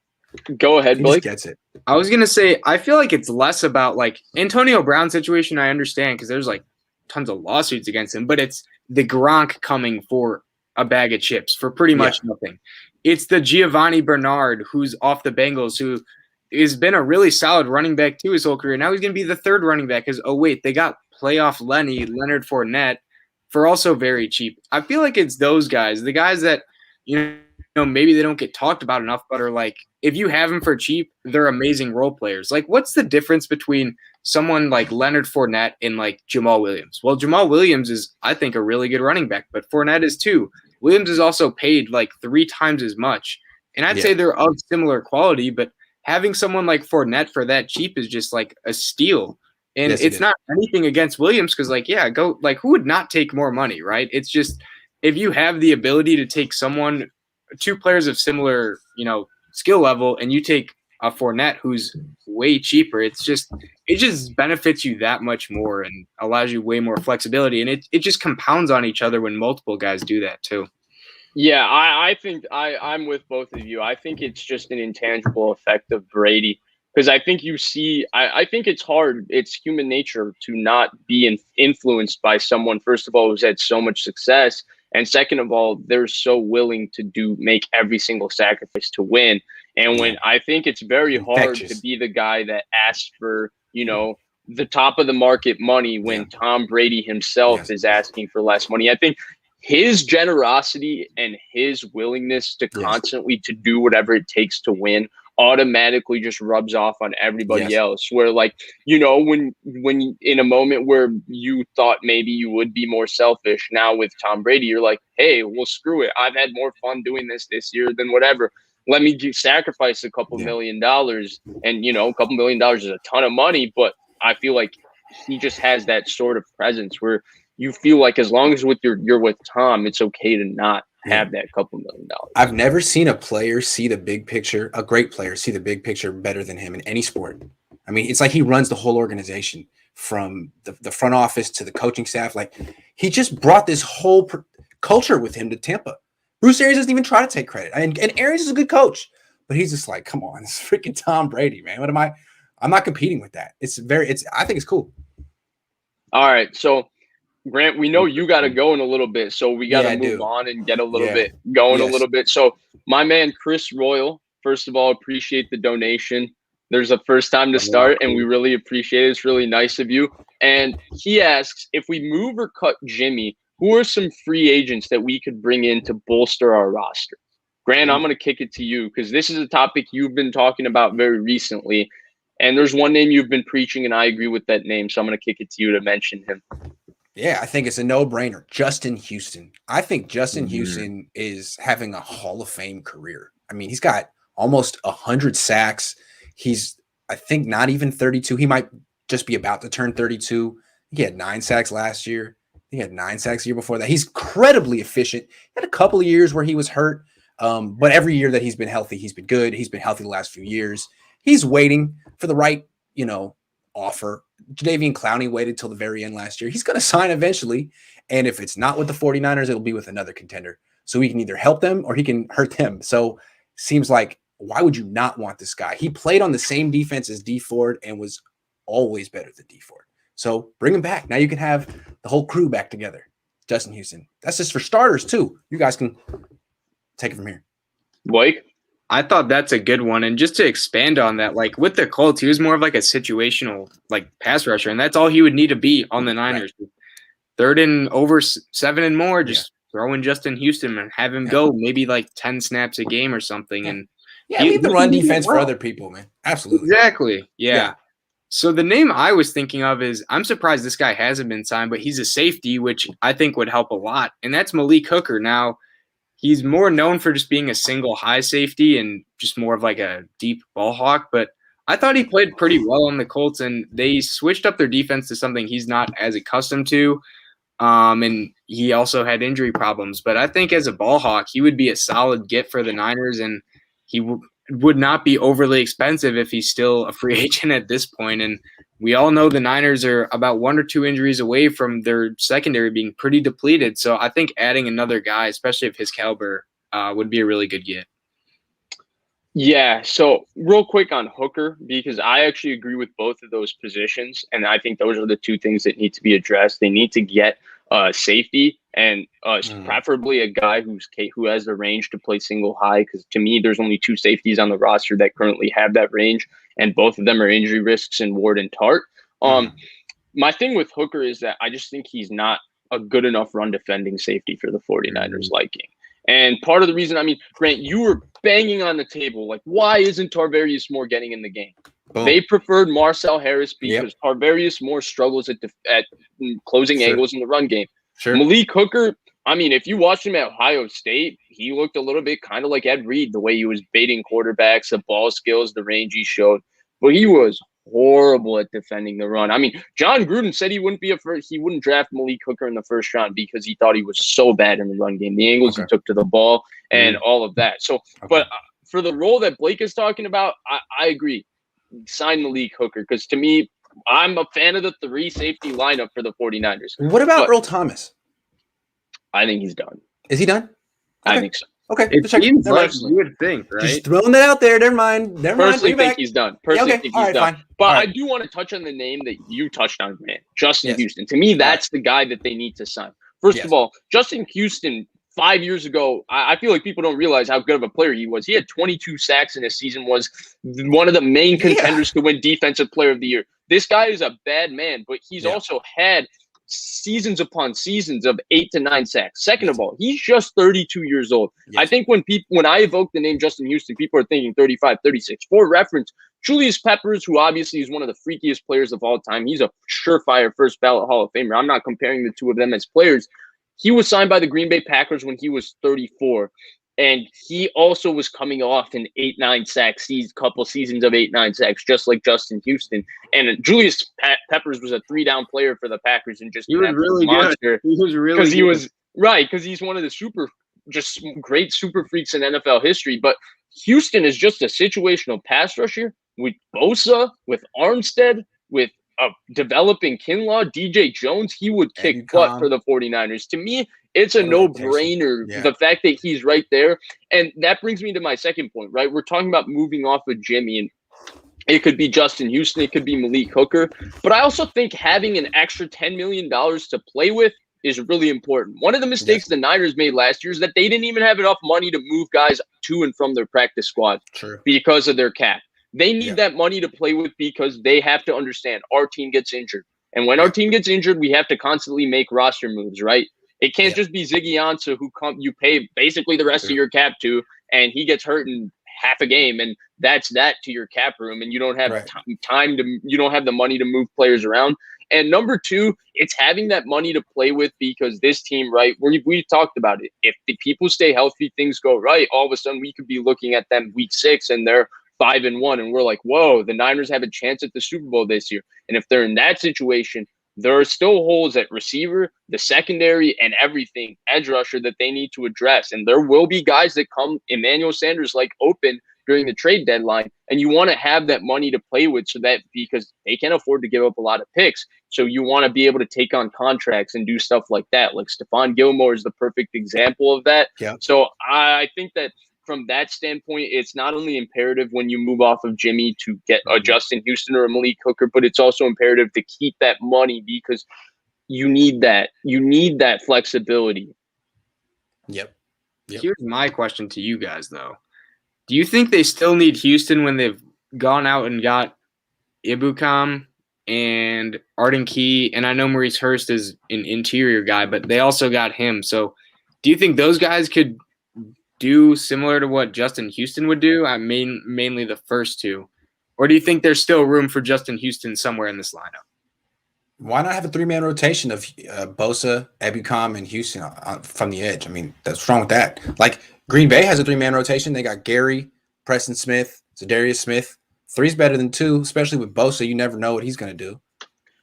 Go ahead, Blake. He just gets it. I was gonna say I feel like it's less about like Antonio Brown situation. I understand because there's like tons of lawsuits against him, but it's the Gronk coming for a bag of chips for pretty much nothing. It's the Giovanni Bernard who's off the Bengals who has been a really solid running back too his whole career. Now he's gonna be the third running back because they got playoff Leonard Fournette for also very cheap. I feel like it's those guys, the guys that maybe they don't get talked about enough, but are like, if you have them for cheap, they're amazing role players. Like, what's the difference between someone like Leonard Fournette and like Jamal Williams? Well, Jamal Williams is, I think, a really good running back, but Fournette is too. Williams is also paid like 3 times as much. And I'd say they're of similar quality, but having someone like Fournette for that cheap is just like a steal. And it's not anything against Williams because who would not take more money, right? It's just if you have the ability to take someone, 2 players of similar, skill level, and you take a Fournette who's way cheaper, it just benefits you that much more and allows you way more flexibility. And it just compounds on each other when multiple guys do that too. Yeah, I think I'm with both of you. I think it's just an intangible effect of Brady. Because I think I think it's hard. It's human nature to not be influenced by someone, first of all, who's had so much success. And second of all, they're so willing to make every single sacrifice to win. And when I think it's very hard to be the guy that asks for, the top of the market money when Tom Brady himself is asking for less money. I think his generosity and his willingness to constantly to do whatever it takes to win automatically just rubs off on everybody else, where like, when in a moment where you thought maybe you would be more selfish, now with Tom Brady, you're like, hey, well, screw it. I've had more fun doing this year than whatever. Let me sacrifice a couple $1 million. And, a couple $1 million is a ton of money, but I feel like he just has that sort of presence where you feel like as long as you're with Tom, it's okay to not have that couple $1 million. I've never seen a player see the big picture, a great player see the big picture better than him in any sport. I mean, it's like he runs the whole organization from the front office to the coaching staff. Like, he just brought this whole culture with him to Tampa. Bruce Arians doesn't even try to take credit. And Arians is a good coach, but he's just like, come on, it's freaking Tom Brady, man. What am I? I'm not competing with that. I think it's cool. All right. So, Grant, we know you got to go in a little bit, so we got to move on and get a little bit going a little bit. So, my man, Chris Royal, first of all, appreciate the donation. There's a first time to start, and we really appreciate it. It's really nice of you. And he asks, if we move or cut Jimmy, who are some free agents that we could bring in to bolster our roster? Grant, I'm going to kick it to you because this is a topic you've been talking about very recently. And there's one name you've been preaching, and I agree with that name. So I'm going to kick it to you to mention him. Yeah, I think it's a no-brainer. Justin Houston. I think Justin Houston is having a Hall of Fame career. I mean, he's got almost 100 sacks. He's, I think, not even 32. He might just be about to turn 32. He had 9 sacks last year. He had 9 sacks the year before that. He's incredibly efficient. He had a couple of years where he was hurt, but every year that he's been healthy, he's been good. He's been healthy the last few years. He's waiting for the right, offer. Jadeveon Clowney waited till the very end last year. He's going to sign eventually, and if it's not with the 49ers, it'll be with another contender. So he can either help them or he can hurt them. So seems like, why would you not want this guy? He played on the same defense as D Ford and was always better than D Ford. So bring him back. Now you can have the whole crew back together. Justin Houston. That's just for starters too. You guys can take it from here. Blake? I thought that's a good one. And just to expand on that, like with the Colts, he was more of like a situational pass rusher, and that's all he would need to be on the Niners. Right. 3rd and over 7 and more, just throw in Justin Houston and have him go maybe 10 snaps a game or something. And leave the run defense for other people, man. Absolutely. Exactly. Yeah. So the name I was thinking of is, I'm surprised this guy hasn't been signed, but he's a safety, which I think would help a lot. And that's Malik Hooker. Now, he's more known for just being a single high safety and just more of a deep ball hawk. But I thought he played pretty well on the Colts, and they switched up their defense to something he's not as accustomed to. And he also had injury problems. But I think as a ball hawk, he would be a solid get for the Niners, and he would not be overly expensive if he's still a free agent at this point. And we all know the Niners are about 1 or 2 injuries away from their secondary being pretty depleted. So I think adding another guy, especially of his caliber, would be a really good get. Yeah, so real quick on Hooker, because I actually agree with both of those positions, and I think those are the 2 things that need to be addressed. They need to get safety, and preferably a guy who has the range to play single high, because to me, there's only 2 safeties on the roster that currently have that range, and both of them are injury risks in Ward and Tart. My thing with Hooker is that I just think he's not a good enough run defending safety for the 49ers liking. And part of the reason, Grant, you were banging on the table, why isn't Tarvarius Moore getting in the game? Boom. They preferred Marcel Harris because Tarvarius Moore struggles at closing angles in the run game. Malik Hooker, if you watched him at Ohio State, he looked a little bit kind of like Ed Reed, the way he was baiting quarterbacks, the ball skills, the range he showed. But he was horrible at defending the run. John Gruden said he wouldn't draft Malik Hooker in the first round because he thought he was so bad in the run game, the angles he took to the ball and all of that. So, but for the role that Blake is talking about, I agree. Sign Malik Hooker, because to me, I'm a fan of the 3 safety lineup for the 49ers. What about Earl Thomas? I think he's done. Is he done? Okay. I think so. Okay, it seems like you would think, right? Just throwing that out there. Never mind. Personally, think he's done. Personally, think he's done. Fine. But I do want to touch on the name that you touched on, man. Justin Houston. To me, that's the guy that they need to sign. First of all, Justin Houston, 5 years ago, I feel like people don't realize how good of a player he was. He had 22 sacks in his season, was one of the main contenders to win Defensive Player of the Year. This guy is a bad man, but he's also had seasons upon seasons of 8 to 9 sacks. Second of all, he's just 32 years old. I think when I evoke the name Justin Houston, people are thinking 35, 36. For reference, Julius Peppers, who obviously is one of the freakiest players of all time, he's a surefire first ballot Hall of Famer. I'm not comparing the 2 of them as players. He was signed by the Green Bay Packers when he was 34. And he also was coming off an 8-9 sack couple seasons of 8-9 sacks, just like Justin Houston. And Julius Peppers was a 3-down player for the Packers, and just he was really good. He was really because he was right, because he's one of the super just great super freaks in NFL history. But Houston is just a situational pass rusher with Bosa, with Armstead, with a developing Kinlaw, DJ Jones. He would kick butt for the 49ers. To me, it's a no-brainer, the fact that he's right there. And that brings me to my second point, right? We're talking about moving off of Jimmy, and it could be Justin Houston, it could be Malik Hooker. But I also think having an extra $10 million to play with is really important. One of the mistakes the Niners made last year is that they didn't even have enough money to move guys to and from their practice squad because of their cap. They need that money to play with because they have to understand our team gets injured. And when our team gets injured, we have to constantly make roster moves, right? It can't just be Ziggy Ansah who you pay basically the rest of your cap to, and he gets hurt in half a game, and that's that to your cap room, and you don't have time to, you don't have the money to move players around. And number two, it's having that money to play with, because this team, right, we've talked about it. If the people stay healthy, things go right, all of a sudden we could be looking at them week 6 and they're 5-1, and we're like, whoa, the Niners have a chance at the Super Bowl this year. And if they're in that situation, there are still holes at receiver, the secondary, and everything, edge rusher, that they need to address. And there will be guys that come Emmanuel Sanders like open during the trade deadline, and you want to have that money to play with, so that, because they can't afford to give up a lot of picks, so you want to be able to take on contracts and do stuff like that. Like Stephon Gilmore is the perfect example of that. So I think that from that standpoint, it's not only imperative when you move off of Jimmy to get a Justin Houston or a Malik Hooker, but it's also imperative to keep that money, because you need that. You need that flexibility. Here's my question to you guys, though. Do you think they still need Houston when they've gone out and got Ibukam and Arden Key? And I know Maurice Hurst is an interior guy, but they also got him. So do you think those guys could do similar to what Justin Houston would do? I mean, mainly the first two. Or do you think there's still room for Justin Houston somewhere in this lineup? Why not have a 3-man rotation of Bosa, Ebukam, and Houston from the edge? I mean, what's wrong with that? Like, Green Bay has a 3-man rotation. They got Gary, Preston Smith, Zadarius Smith. 3's better than 2, especially with Bosa. You never know what he's going to do.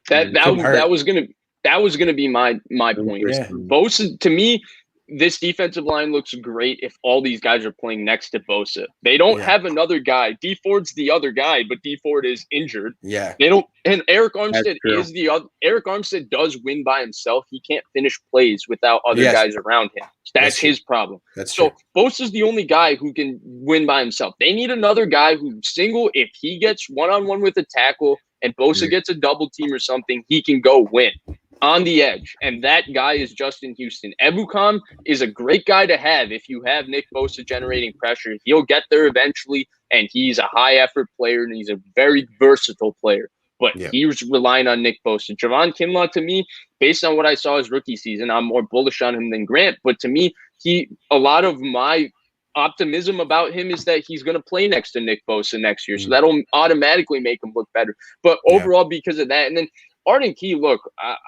That was gonna be my point. Bosa, to me, this defensive line looks great if all these guys are playing next to Bosa. They don't have another guy. D Ford's the other guy, but D Ford is injured. They don't. And Eric Armstead is the other. Eric Armstead does win by himself. He can't finish plays without other guys around him. That's his problem. So Bosa's the only guy who can win by himself. They need another guy who single. If he gets one-on-one with a tackle and Bosa gets a double team or something, he can go win on the edge, and that guy is Justin Houston. Ebukam is a great guy to have if you have Nick Bosa generating pressure. He'll get there eventually, and he's a high-effort player, and he's a very versatile player. But he was relying on Nick Bosa. Javon Kinlaw, to me, based on what I saw his rookie season, I'm more bullish on him than Grant. But to me, a lot of my optimism about him is that he's going to play next to Nick Bosa next year, so that'll automatically make him look better. But overall, because of that, and then Arden Key, look,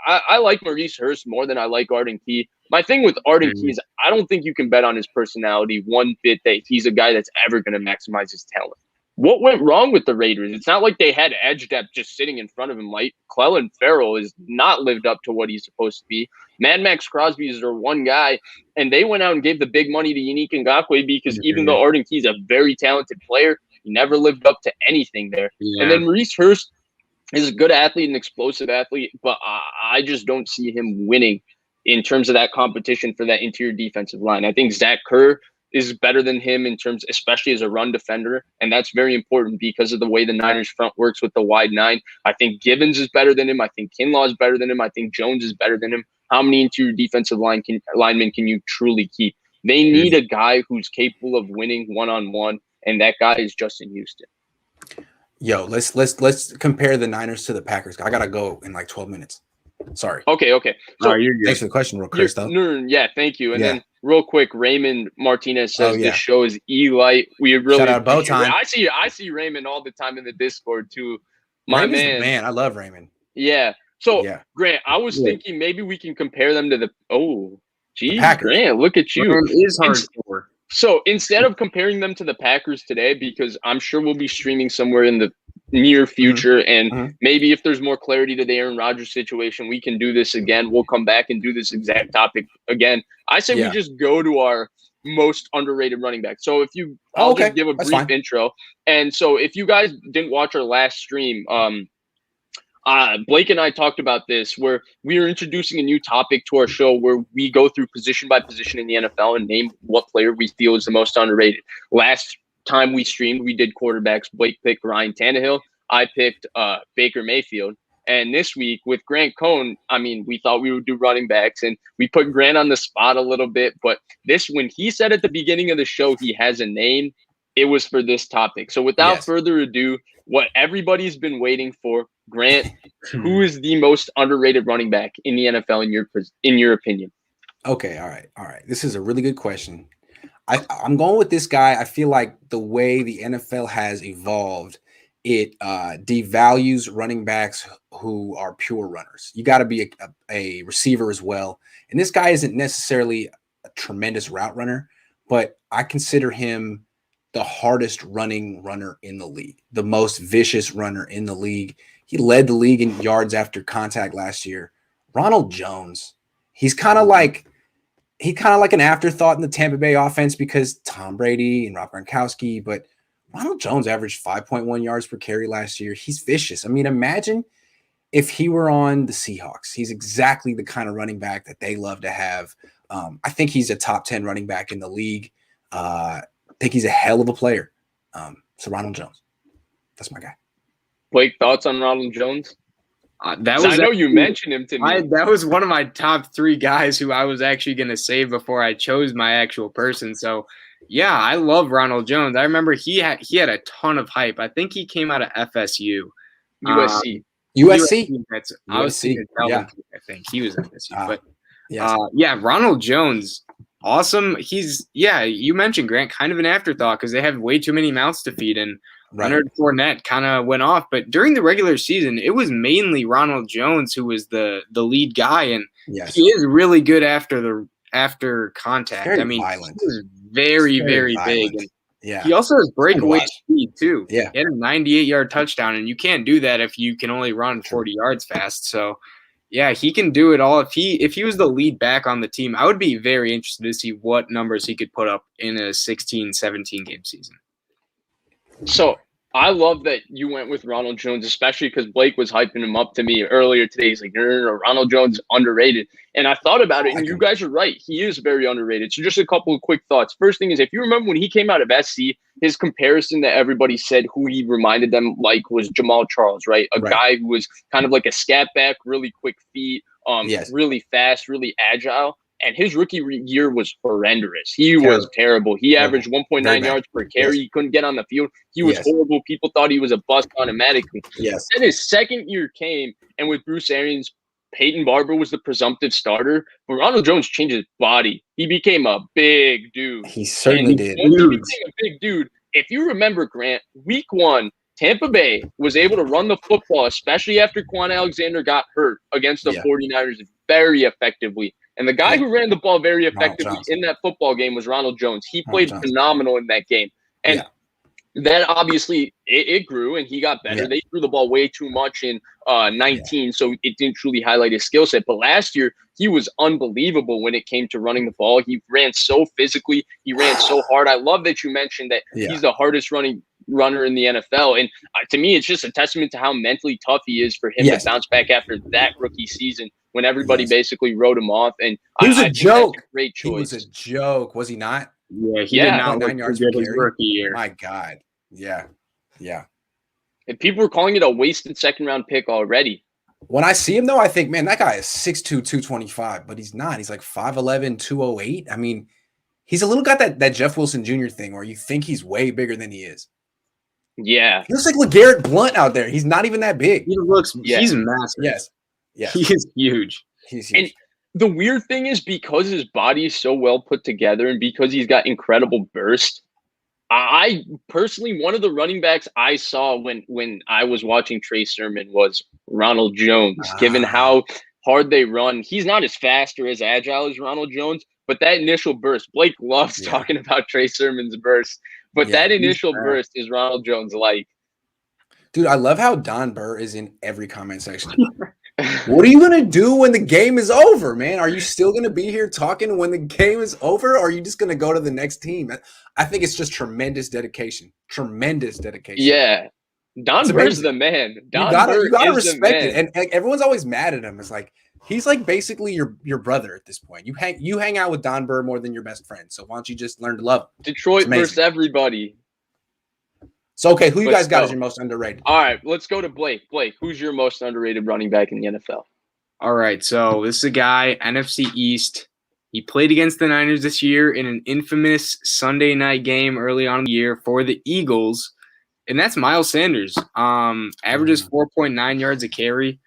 I like Maurice Hurst more than I like Arden Key. My thing with Arden Key is I don't think you can bet on his personality one bit that he's a guy that's ever going to maximize his talent. What went wrong with the Raiders? It's not like they had edge depth just sitting in front of him. Like Clellan Ferrell has not lived up to what he's supposed to be. Mad Max Crosby is their one guy, and they went out and gave the big money to Unique Ngakoue because even though Arden Key is a very talented player, he never lived up to anything there. And then Maurice Hurst is a good athlete, an explosive athlete, but I just don't see him winning in terms of that competition for that interior defensive line. I think Zach Kerr is better than him in terms, especially as a run defender, and that's very important because of the way the Niners front works with the wide 9. I think Gibbons is better than him. I think Kinlaw is better than him. I think Jones is better than him. How many interior defensive linemen can you truly keep? They need a guy who's capable of winning one-on-one, and that guy is Justin Houston. Yo, let's compare the Niners to the Packers. I gotta go in like 12 minutes. Sorry. Okay. So thanks for the question, real quick, though. Yeah, thank you. And then real quick, Raymond Martinez says this show is E-Light. We really shout out Bowtime. I see Raymond all the time in the Discord too. Raymond's the man. I love Raymond. Yeah. So Grant, I was thinking maybe we can compare them to the Grant, look at you. It is hardcore. So instead of comparing them to the Packers today, because I'm sure we'll be streaming somewhere in the near future. And maybe if there's more clarity to the Aaron Rodgers situation, we can do this again. We'll come back and do this exact topic again. I say we just go to our most underrated running back. So if you, I'll just give a brief intro. And so if you guys didn't watch our last stream, Blake and I talked about this, where we are introducing a new topic to our show where we go through position by position in the NFL and name what player we feel is the most underrated. Last time we streamed, we did quarterbacks. Blake picked Ryan Tannehill. I picked Baker Mayfield. And this week with Grant Cohn, I mean, we thought we would do running backs, and we put Grant on the spot a little bit. But when he said at the beginning of the show he has a name, it was for this topic. So without further ado, what everybody's been waiting for, Grant, who is the most underrated running back in the NFL in your opinion? Okay, all right. This is a really good question. I'm going with this guy. I feel like the way the NFL has evolved, it devalues running backs who are pure runners. You got to be a receiver as well. And this guy isn't necessarily a tremendous route runner, but I consider him the hardest running runner in the league, the most vicious runner in the league. He led the league in yards after contact last year. Ronald Jones. He's kind of like an afterthought in the Tampa Bay offense because Tom Brady and Rob Gronkowski, but Ronald Jones averaged 5.1 yards per carry last year. He's vicious. I mean, imagine if he were on the Seahawks. He's exactly the kind of running back that they love to have. I think he's a top 10 running back in the league. I think he's a hell of a player. So Ronald Jones, that's my guy. Blake, thoughts on Ronald Jones? I know you mentioned him to me. That was one of my top 3 guys who I was actually going to save before I chose my actual person. So, yeah, I love Ronald Jones. I remember he had a ton of hype. I think he came out of FSU. USC. I was thinking Calvin, I think he was FSU. Yeah, Ronald Jones, awesome. You mentioned Grant, kind of an afterthought because they have way too many mouths to feed, and Leonard Fournette kind of went off. But during the regular season, it was mainly Ronald Jones who was the lead guy, and he is really good after contact. Very I mean, violent. He was very big. And he also has breakaway speed too. Yeah. He had a 98-yard touchdown, and you can't do that if you can only run 40 yards fast. So, yeah, he can do it all. If he was the lead back on the team, I would be very interested to see what numbers he could put up in a 16, 17 game season. So I love that you went with Ronald Jones, especially because Blake was hyping him up to me earlier today. He's like, no, Ronald Jones is underrated. And I thought about it, and you guys are right. He is very underrated. So just a couple of quick thoughts. First thing is, if you remember when he came out of SC, his comparison that everybody said who he reminded them like was Jamal Charles, right? A guy who was kind of like a scat back, really quick feet, really fast, really agile. And his rookie year was horrendous. He was terrible. He averaged 1.9 yards per carry. He couldn't get on the field. He was horrible. People thought he was a bust automatically. Then his second year came, and with Bruce Arians, Peyton Barber was the presumptive starter. But Ronald Jones changed his body. He became a big dude. He certainly did. Once he became a big dude, if you remember, Grant, week 1, Tampa Bay was able to run the football, especially after Quan Alexander got hurt against the 49ers very effectively. And the guy who ran the ball very effectively in that football game was Ronald Jones. He played phenomenal in that game. And then obviously it grew and he got better. They threw the ball way too much in 19, so it didn't truly highlight his skill set. But last year, he was unbelievable when it came to running the ball. He ran so physically. He ran so hard. I love that you mentioned that he's the hardest runner in the NFL. And to me, it's just a testament to how mentally tough he is for him to bounce back after that rookie season when everybody basically wrote him off. And he was a joke. Great choice. He was a joke, was he not? Yeah, he did not 9 yards per carry. Rookie year. My God. Yeah. And people were calling it a wasted second-round pick already. When I see him, though, I think, man, that guy is 6'2", 225, but he's not. He's like 5'11", 208. I mean, he's a little got that Jeff Wilson Jr. thing where you think he's way bigger than he is. Yeah. He looks like LeGarrette Blount out there. He's not even that big. He's massive. Yes. He is huge. He's huge. And the weird thing is because his body is so well put together and because he's got incredible burst, I personally, one of the running backs I saw when I was watching Trey Sermon was Ronald Jones, given how hard they run. He's not as fast or as agile as Ronald Jones, but that initial burst, Blake loves talking about Trey Sermon's burst, but that initial burst is Ronald Jones like. Dude, I love how Don Burr is in every comment section. What are you going to do when the game is over, man? Are you still going to be here talking when the game is over? Or are you just going to go to the next team? I think it's just tremendous dedication. Tremendous dedication. Yeah. Don Burr's the man. You gotta respect it. And everyone's always mad at him. It's like he's like basically your brother at this point. You hang out with Don Burr more than your best friend. So why don't you just learn to love him? Detroit versus everybody. So okay, who you guys got as your most underrated? All right, let's go to Blake. Blake, who's your most underrated running back in the NFL? All right, so this is a guy, NFC East. He played against the Niners this year in an infamous Sunday night game early on in the year for the Eagles, and that's Miles Sanders. Averages 4.9 yards a carry.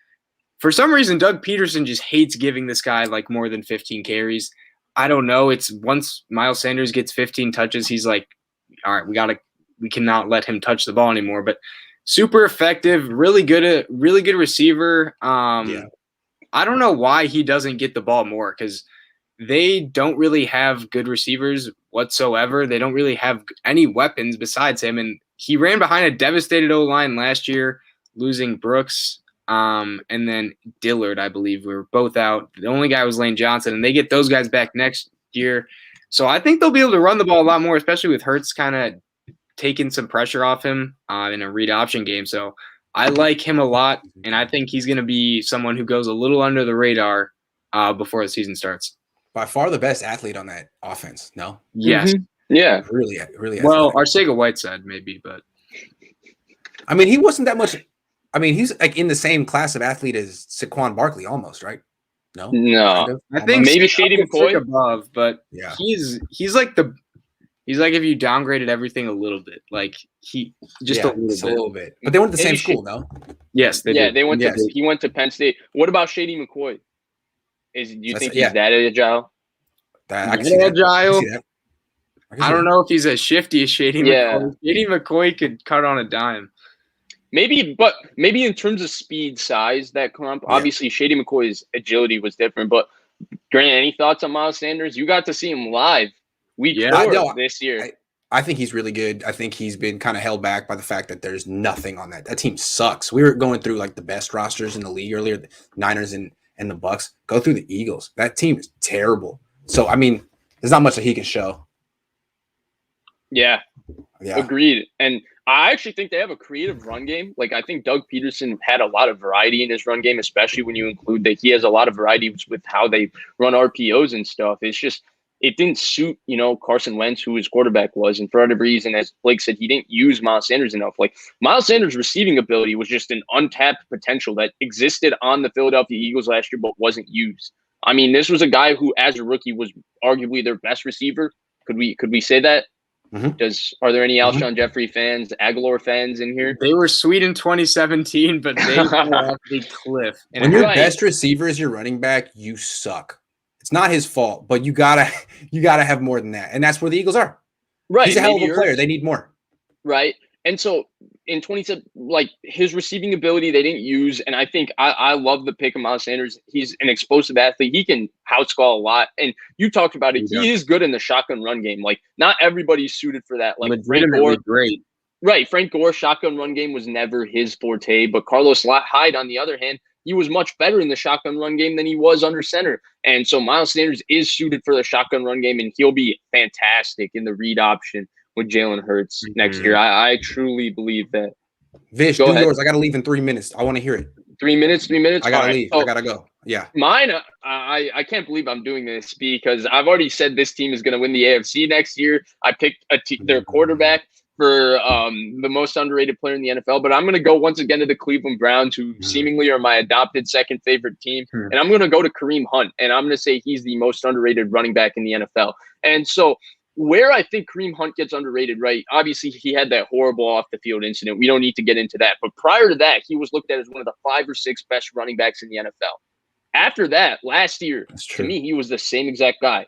For some reason, Doug Peterson just hates giving this guy like more than 15 carries. I don't know. It's once Miles Sanders gets 15 touches, he's like, all right, we cannot let him touch the ball anymore. But super effective, really good receiver. I don't know why he doesn't get the ball more because they don't really have good receivers whatsoever. They don't really have any weapons besides him. And he ran behind a devastated O-line last year, losing Brooks and then Dillard, I believe. We were both out. The only guy was Lane Johnson, and they get those guys back next year. So I think they'll be able to run the ball a lot more, especially with Hurts kind of taking some pressure off him in a read option game. So I like him a lot, and I think he's going to be someone who goes a little under the radar before the season starts. By far the best athlete on that offense, no? Yes. Mm-hmm. Yeah. Really. Well, Arcega-Whiteside maybe, but. I mean, he wasn't that much. I mean, he's like in the same class of athlete as Saquon Barkley almost, right? No. Kind of. I think maybe Shady McCoy above, but yeah. He's like if you downgraded everything a little bit, like a little bit. But they went to the same school, no? Yes, they did. They went to. He went to Penn State. What about Shady McCoy? Do you think he's that agile? I can see that. I don't know if he's as shifty as Shady McCoy. Shady McCoy could cut on a dime. Maybe in terms of speed, size, that clump. Yeah. Obviously, Shady McCoy's agility was different. But Grant, any thoughts on Miles Sanders? You got to see him live week 4 this year. I think he's really good. I think he's been kind of held back by the fact that there's nothing on that. That team sucks. We were going through like the best rosters in the league earlier, the Niners and the Bucks. Go through the Eagles. That team is terrible. So, I mean, there's not much that he can show. Yeah. Agreed. And I actually think they have a creative run game. Like, I think Doug Peterson had a lot of variety in his run game, especially when you include that he has a lot of variety with how they run RPOs and stuff. It's just, it didn't suit, Carson Wentz, who his quarterback was. And for whatever reason, as Blake said, he didn't use Miles Sanders enough. Like, Miles Sanders' receiving ability was just an untapped potential that existed on the Philadelphia Eagles last year, but wasn't used. I mean, this was a guy who, as a rookie, was arguably their best receiver. Could we say that? Mm-hmm. Are there any Alshon Jeffrey fans, Aguilar fans in here? They were sweet in 2017, but they were off the cliff. And when your best receiver is your running back, you suck. It's not his fault, but you gotta have more than that, and that's where the Eagles are. Right, he's a hell of a player. They need more. Right, and so in 2017, like his receiving ability, they didn't use, and I think I love the pick of Miles Sanders. He's an explosive athlete. He can house call a lot, and you talked about it. He is good in the shotgun run game. Like not everybody's suited for that. Like legitimately great. Right, Frank Gore's shotgun run game was never his forte, but Carlos Hyde, on the other hand, he was much better in the shotgun run game than he was under center. And so Miles Sanders is suited for the shotgun run game, and he'll be fantastic in the read option with Jalen Hurts next year. I truly believe that. Vish, do yours. I got to leave in 3 minutes. I want to hear it. 3 minutes? I got to leave. I got to go. Yeah. Mine, I can't believe I'm doing this because I've already said this team is going to win the AFC next year. I picked their quarterback for the most underrated player in the NFL, but I'm going to go once again to the Cleveland Browns, who seemingly are my adopted second favorite team. And I'm going to go to Kareem Hunt, and I'm going to say he's the most underrated running back in the NFL. And so where I think Kareem Hunt gets underrated, right? Obviously, he had that horrible off-the-field incident. We don't need to get into that. But prior to that, he was looked at as one of the 5 or 6 best running backs in the NFL. After that, last year, to me, he was the same exact guy.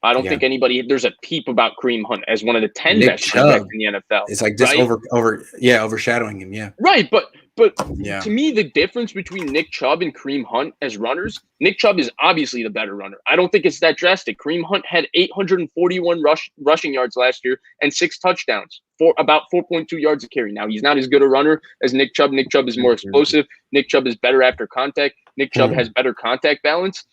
I don't think there's a peep about Kareem Hunt as one of the 10 best running backs in the NFL. It's like just overshadowing him, yeah. Right, but But Yeah. to me, the difference between Nick Chubb and Kareem Hunt as runners, Nick Chubb is obviously the better runner. I don't think it's that drastic. Kareem Hunt had 841 rushing yards last year and 6 touchdowns for about 4.2 yards a carry. Now, he's not as good a runner as Nick Chubb. Nick Chubb is more explosive. Nick Chubb is better after contact. Nick Chubb has better contact balance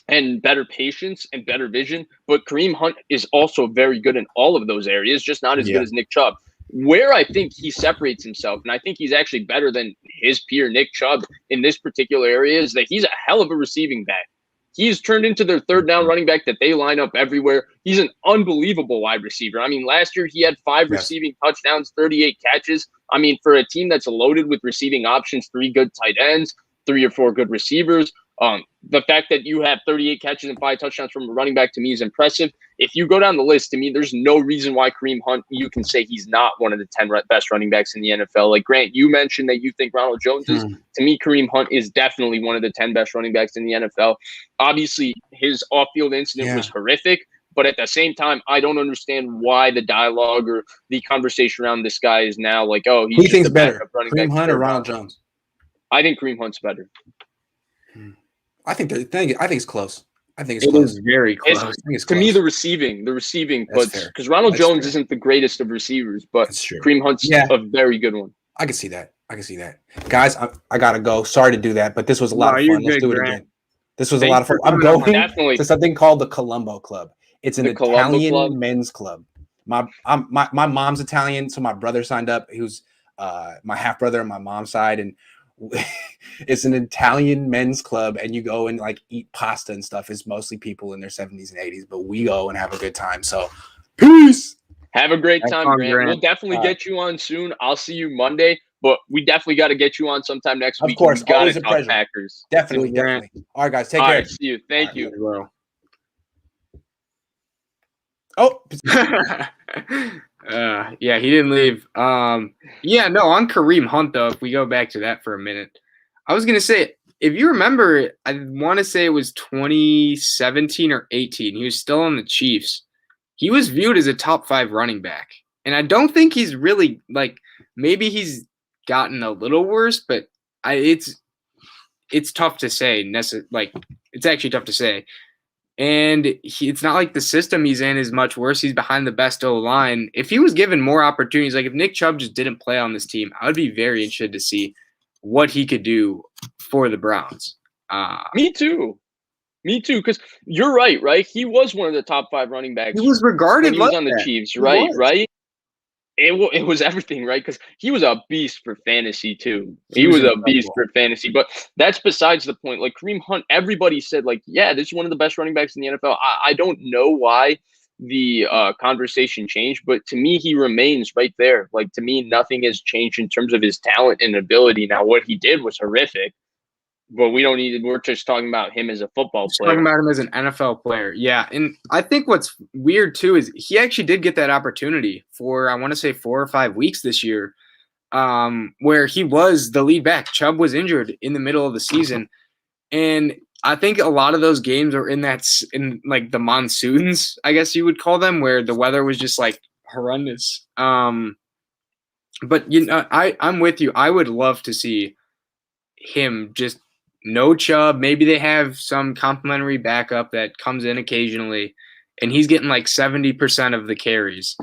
and better patience and better vision. But Kareem Hunt is also very good in all of those areas, just not as good as Nick Chubb. Where I think he separates himself, and I think he's actually better than his peer Nick Chubb in this particular area, is that he's a hell of a receiving back. He's turned into their third down running back that they line up everywhere. He's an unbelievable wide receiver. I mean, last year he had 5 receiving touchdowns, 38 catches. I mean, for a team that's loaded with receiving options, 3 good tight ends, 3 or 4 good receivers. The fact that you have 38 catches and 5 touchdowns from a running back to me is impressive. If you go down the list, to me, there's no reason why Kareem Hunt, you can say he's not one of the 10 best running backs in the NFL. Like, Grant, you mentioned that you think Ronald Jones is. To me, Kareem Hunt is definitely one of the 10 best running backs in the NFL. Obviously, his off-field incident was horrific, but at the same time, I don't understand why the dialogue or the conversation around this guy is now like, oh, he's Who thinks better, running Kareem back Hunt or Ronald Jones? I think Kareem Hunt's better. I think it's close. I think it's It close. is very close. I think it's To close. me, the receiving, because Ronald That's Jones fair. isn't the greatest of receivers, but That's true. Kareem Hunt's a very good one. I can see that. Guys, I gotta go. Sorry to do that, but this was a lot of fun. Let's do it again. This was a lot of fun. I'm going to something called the Colombo Club. It's an Italian men's club. My mom's Italian, so my brother signed up. He was my half brother on my mom's side, and it's an Italian men's club, and you go and like eat pasta and stuff. It's mostly people in their 70s and 80s, but we go and have a good time. So peace. Have a great time, Grant. We'll definitely get you on soon. I'll see you Monday, but we definitely got to get you on sometime next week. Of course, always a pleasure. Packers. Definitely. All right, guys, take care. Right, see you. Thank you. Well. Oh. Yeah, he didn't leave. On Kareem Hunt, though, if we go back to that for a minute, I was going to say, if you remember, I want to say it was 2017 or 18. He was still on the Chiefs. He was viewed as a top 5 running back. And I don't think he's really, like, maybe he's gotten a little worse, but it's tough to say. It's actually tough to say. And it's not like the system he's in is much worse. He's behind the best O-line. If he was given more opportunities, like if Nick Chubb just didn't play on this team, I would be very interested to see what he could do for the Browns. Me too, because you're right? He was one of the top 5 running backs. He was regarded when he was on the Chiefs, right? It was everything, right? Because he was a beast for fantasy too. He was a beast for fantasy, but that's besides the point. Like Kareem Hunt, everybody said, like, yeah, this is one of the best running backs in the NFL. I don't know why the conversation changed, but to me, he remains right there. Like, to me, nothing has changed in terms of his talent and ability. Now, what he did was horrific, but we're just talking about him as a football player. Talking about him as an NFL player. Yeah. And I think what's weird too is he actually did get that opportunity for, I want to say 4 or 5 weeks this year, where he was the lead back. Chubb was injured in the middle of the season. And I think a lot of those games are in like the monsoons, I guess you would call them, where the weather was just like horrendous. But I'm with you. I would love to see him just no Chubb. Maybe they have some complimentary backup that comes in occasionally, and he's getting like 70% of the carries.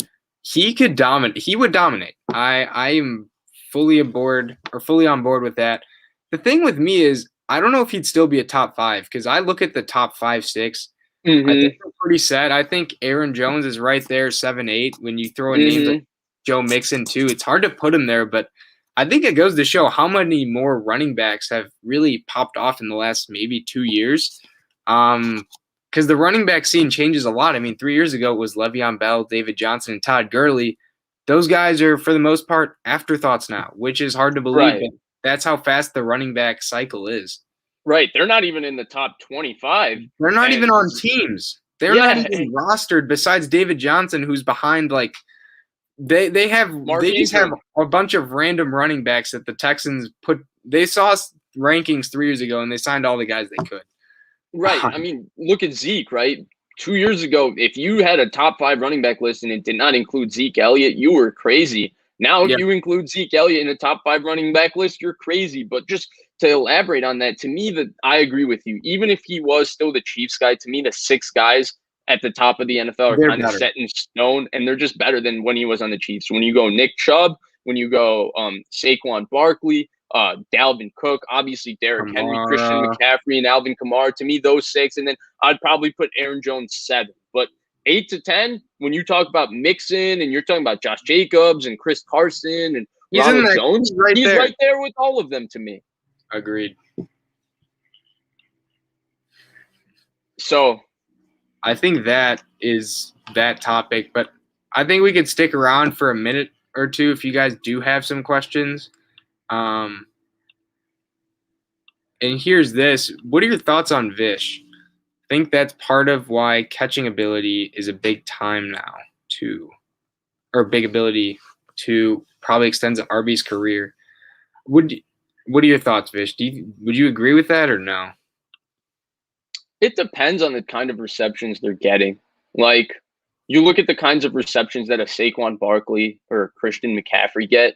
He could dominate. He would dominate. I am fully on board with that. The thing with me is I don't know if he'd still be a top 5 because I look at the top 5, 6. I think they're pretty set. I think Aaron Jones is right there, 7, 8. When you throw in names like Joe Mixon too, it's hard to put him there, but I think it goes to show how many more running backs have really popped off in the last maybe 2 years. Because the running back scene changes a lot. I mean, 3 years ago it was Le'Veon Bell, David Johnson, and Todd Gurley. Those guys are, for the most part, afterthoughts now, which is hard to believe. Right. But that's how fast the running back cycle is. Right. They're not even in the top 25. They're not even on teams. They're not even rostered besides David Johnson, who's behind like – They just have a bunch of random running backs that the Texans put. They saw rankings 3 years ago and they signed all the guys they could. Right. I mean, look at Zeke, right? 2 years ago, if you had a top 5 running back list and it did not include Zeke Elliott, you were crazy. Now, if you include Zeke Elliott in a top 5 running back list, you're crazy. But just to elaborate on that, to me, I agree with you. Even if he was still the Chiefs guy, to me, the 6 guys at the top of the NFL are kind of set in stone, and they're just better than when he was on the Chiefs. When you go Nick Chubb, when you go Saquon Barkley, Dalvin Cook, obviously Derrick Henry, Christian McCaffrey, and Alvin Kamara. To me, those 6, and then I'd probably put Aaron Jones 7. But 8 to 10, when you talk about Mixon and you're talking about Josh Jacobs and Chris Carson and Ronald Jones, he's right there with all of them to me. Agreed. So I think that is that topic, but I think we could stick around for a minute or two if you guys do have some questions. And here's this. What are your thoughts on Vish? I think that's part of why catching ability is a big time now big ability to probably extend an RB's career. What are your thoughts, Vish? Would you agree with that or no? It depends on the kind of receptions they're getting. Like, you look at the kinds of receptions that a Saquon Barkley or a Christian McCaffrey get,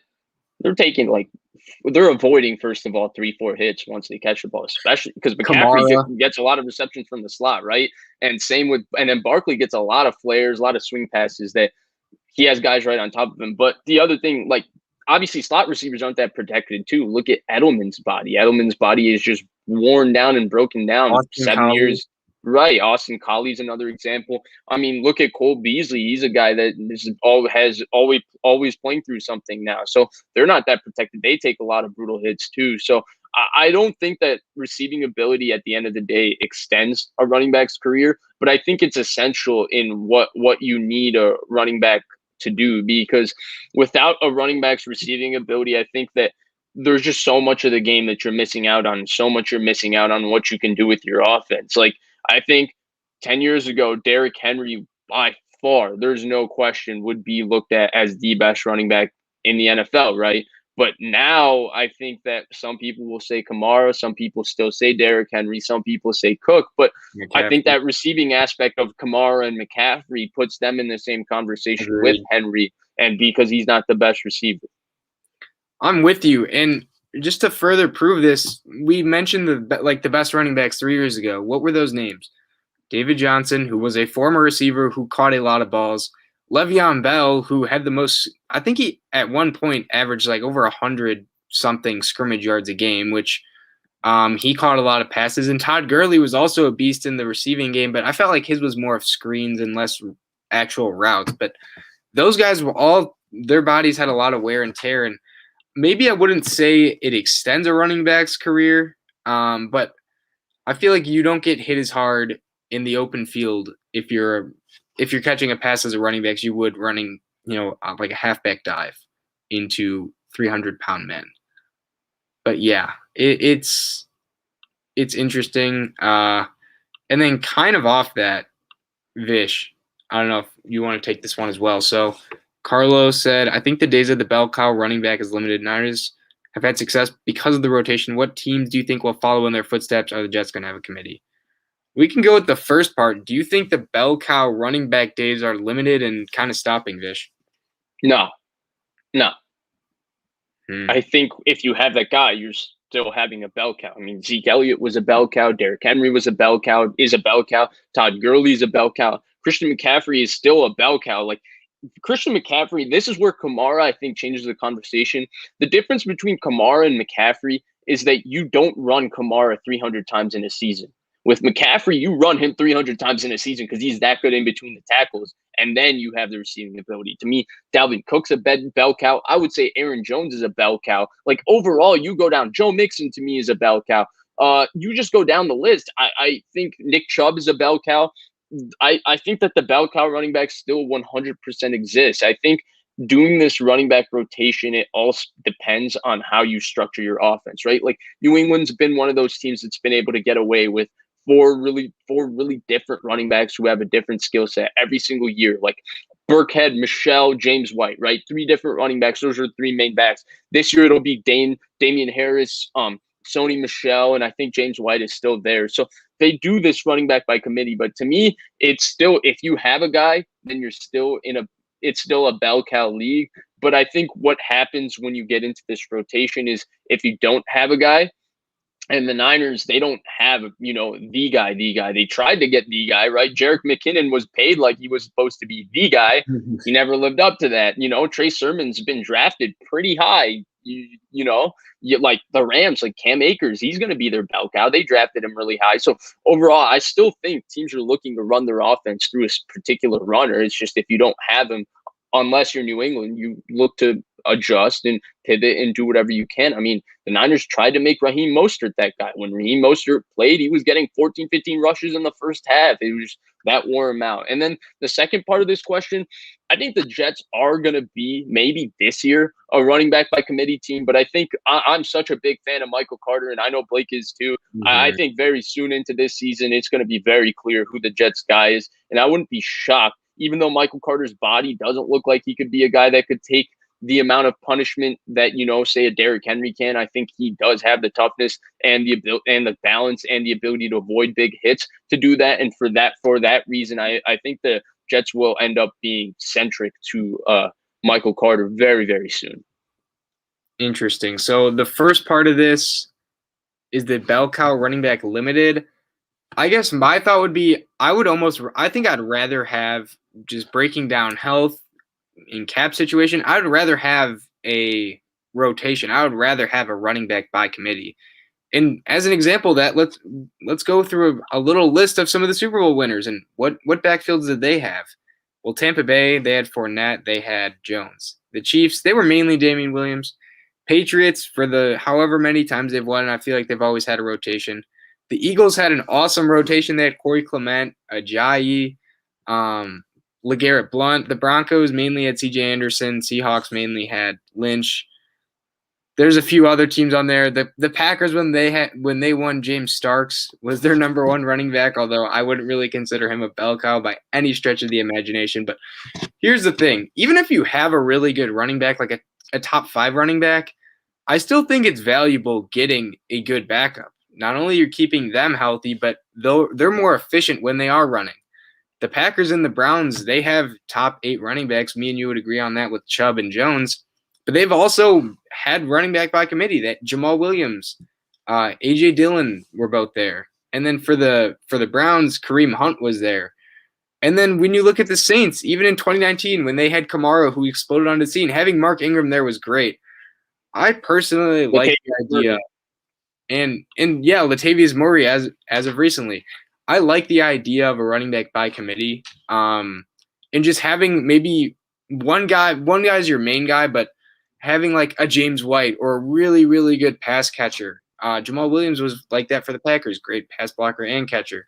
they're avoiding, first of all, 3-4 hits once they catch the ball, especially because McCaffrey gets a lot of receptions from the slot, right? And then Barkley gets a lot of flares, a lot of swing passes that he has guys right on top of him. But the other thing, obviously slot receivers aren't that protected too. Look at Edelman's body. Edelman's body is just worn down and broken down. Austin 7 years. Right. Austin Colley's another example. I mean, look at Cole Beasley. He's a guy that has always playing through something now. So they're not that protected. They take a lot of brutal hits too. So I don't think that receiving ability at the end of the day extends a running back's career, but I think it's essential in what you need a running back to do, because without a running back's receiving ability, I think that there's just so much of the game that you're missing out on, so much you're missing out on what you can do with your offense. I think 10 years ago, Derrick Henry, by far, there's no question, would be looked at as the best running back in the NFL, right? But now I think that some people will say Kamara, some people still say Derrick Henry, some people say Cook. But McCaffrey. I think that receiving aspect of Kamara and McCaffrey puts them in the same conversation with Henry, and because he's not the best receiver. I'm with you. And just to further prove this, we mentioned the best running backs 3 years ago. What were those names? David Johnson, who was a former receiver who caught a lot of balls. Le'Veon Bell, who had the most, I think he at one point averaged over 100-something scrimmage yards a game, which he caught a lot of passes. And Todd Gurley was also a beast in the receiving game, but I felt like his was more of screens and less actual routes. But those guys were their bodies had a lot of wear and tear. And maybe I wouldn't say it extends a running back's career, but I feel like you don't get hit as hard in the open field if you're catching a pass as a running back as you would running, like a halfback dive into 300-pound men. But yeah, it's interesting. And then kind of off that, Vish, I don't know if you want to take this one as well. So Carlos said, I think the days of the bell cow running back is limited. Niners have had success because of the rotation. What teams do you think will follow in their footsteps? Are the Jets going to have a committee? We can go with the first part. Do you think the bell cow running back days are limited and kind of stopping, Vish? No. I think if you have that guy, you're still having a bell cow. I mean, Zeke Elliott was a bell cow. Derrick Henry was a bell cow, is a bell cow. Todd Gurley is a bell cow. Christian McCaffrey is still a bell cow. Christian McCaffrey, this is where Kamara, I think, changes the conversation. The difference between Kamara and McCaffrey is that you don't run Kamara 300 times in a season. With McCaffrey, you run him 300 times in a season because he's that good in between the tackles, and then you have the receiving ability. To me, Dalvin Cook's a bell cow. I would say Aaron Jones is a bell cow. Overall, you go down. Joe Mixon, to me, is a bell cow. You just go down the list. I think Nick Chubb is a bell cow. I think that the bell cow running back still 100% exists. I think doing this running back rotation, it all depends on how you structure your offense, right? New England's been one of those teams that's been able to get away with four really different running backs who have a different skill set every single year. Burkhead, Michelle, James White, right? 3 different running backs. Those are 3 main backs. This year it'll be Damian Harris, Sony Michelle, and I think James White is still there. So they do this running back by committee. But to me, it's still, if you have a guy, then you're still it's still a bell cow league. But I think what happens when you get into this rotation is if you don't have a guy, and the Niners, they don't have, the guy. They tried to get the guy, right? Jerick McKinnon was paid like he was supposed to be the guy. He never lived up to that. Trey Sermon's been drafted pretty high. Like the Rams, like Cam Akers, he's going to be their bell cow. They drafted him really high. So overall, I still think teams are looking to run their offense through a particular runner. It's just if you don't have him, unless you're New England, you look to adjust and pivot and do whatever you can. I mean, the Niners tried to make Raheem Mostert that guy. When Raheem Mostert played, he was getting 14, 15 rushes in the first half. It was that wore him out. And then the second part of this question, I think the Jets are going to be maybe this year a running back by committee team, but I think I'm such a big fan of Michael Carter, and I know Blake is too. Mm-hmm. I think very soon into this season, it's going to be very clear who the Jets guy is, and I wouldn't be shocked, even though Michael Carter's body doesn't look like he could be a guy that could take the amount of punishment that, say a Derrick Henry can. I think he does have the toughness and the balance and the ability to avoid big hits to do that. And for that reason, I think the Jets will end up being centric to Michael Carter very, very soon. Interesting. So the first part of this is the bell cow running back limited. I guess my thought would be I think I'd rather have, just breaking down health in cap situation, I would rather have a rotation. I would rather have a running back by committee. And as an example of that, let's go through a little list of some of the Super Bowl winners and what backfields did they have? Well, Tampa Bay, they had Fournette, they had Jones. The Chiefs, they were mainly Damian Williams. Patriots, for the however many times they've won, I feel like they've always had a rotation. The Eagles had an awesome rotation. They had Corey Clement, Ajayi, LeGarrette Blount. The Broncos mainly had C.J. Anderson. Seahawks mainly had Lynch. There's a few other teams on there. The Packers, when they won, James Starks was their number one running back, although I wouldn't really consider him a bell cow by any stretch of the imagination. But here's the thing. Even if you have a really good running back, like a top 5 running back, I still think it's valuable getting a good backup. Not only you're keeping them healthy, but they're more efficient when they are running. The Packers and the Browns, they have top 8 running backs. Me and you would agree on that with Chubb and Jones. But they've also had running back by committee. That Jamal Williams, A.J. Dillon were both there. And then for the Browns, Kareem Hunt was there. And then when you look at the Saints, even in 2019, when they had Kamara, who exploded onto the scene, having Mark Ingram there was great. I personally like the idea. And yeah, Latavius Murray as of recently. I like the idea of a running back by committee, and just having maybe one guy's your main guy, but having like a James White or a really, really good pass catcher. Jamal Williams was like that for the Packers, great pass blocker and catcher.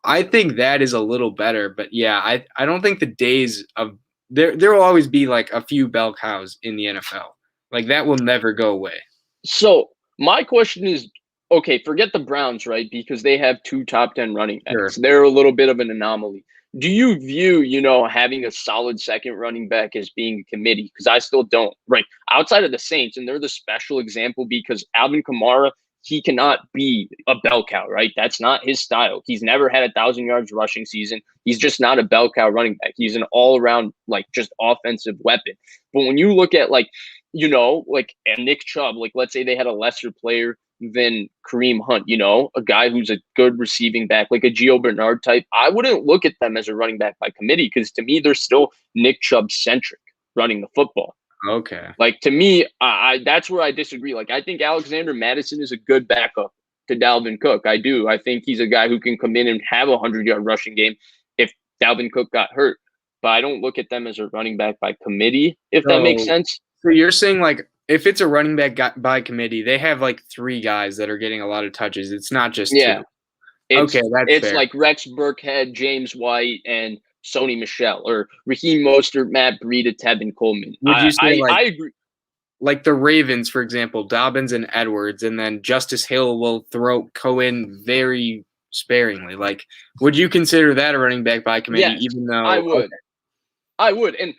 I think that is a little better, but yeah, I don't think the days of there will always be like a few bell cows in the NFL. Like that will never go away. So my question is, okay, forget the Browns, right? Because they have 2 top 10 running backs. Sure. They're a little bit of an anomaly. Do you view, having a solid second running back as being a committee? Because I still don't. Right. Outside of the Saints, and they're the special example because Alvin Kamara, he cannot be a bell cow, right? That's not his style. He's never had 1,000 yards rushing season. He's just not a bell cow running back. He's an all-around, just offensive weapon. But when you look at, and Nick Chubb, let's say they had a lesser player than Kareem Hunt, a guy who's a good receiving back, like a Gio Bernard type, I wouldn't look at them as a running back by committee because to me, they're still Nick Chubb-centric running the football. Okay. To me, I that's where I disagree. I think Alexander Mattison is a good backup to Dalvin Cook. I do. I think he's a guy who can come in and have a 100-yard rushing game if Dalvin Cook got hurt. But I don't look at them as a running back by committee, if that makes sense. So you're saying, if it's a running back by committee, they have 3 guys that are getting a lot of touches. It's not just 2. Okay, that's fair. Like Rex Burkhead, James White, and Sony Michel, or Raheem Mostert, Matt Breida, Tevin Coleman. Would you say I agree. Like the Ravens, for example, Dobbins and Edwards, and then Justice Hill will throw Cohen very sparingly. Would you consider that a running back by committee? Yes, even though I would. Okay. I would. And,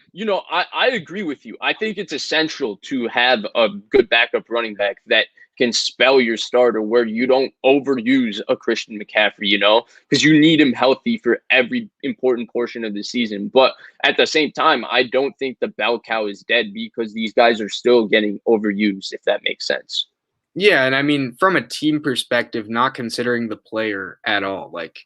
I agree with you. I think it's essential to have a good backup running back that can spell your starter, where you don't overuse a Christian McCaffrey, because you need him healthy for every important portion of the season. But at the same time, I don't think the bell cow is dead, because these guys are still getting overused, if that makes sense. Yeah, and I mean, from a team perspective, not considering the player at all, like,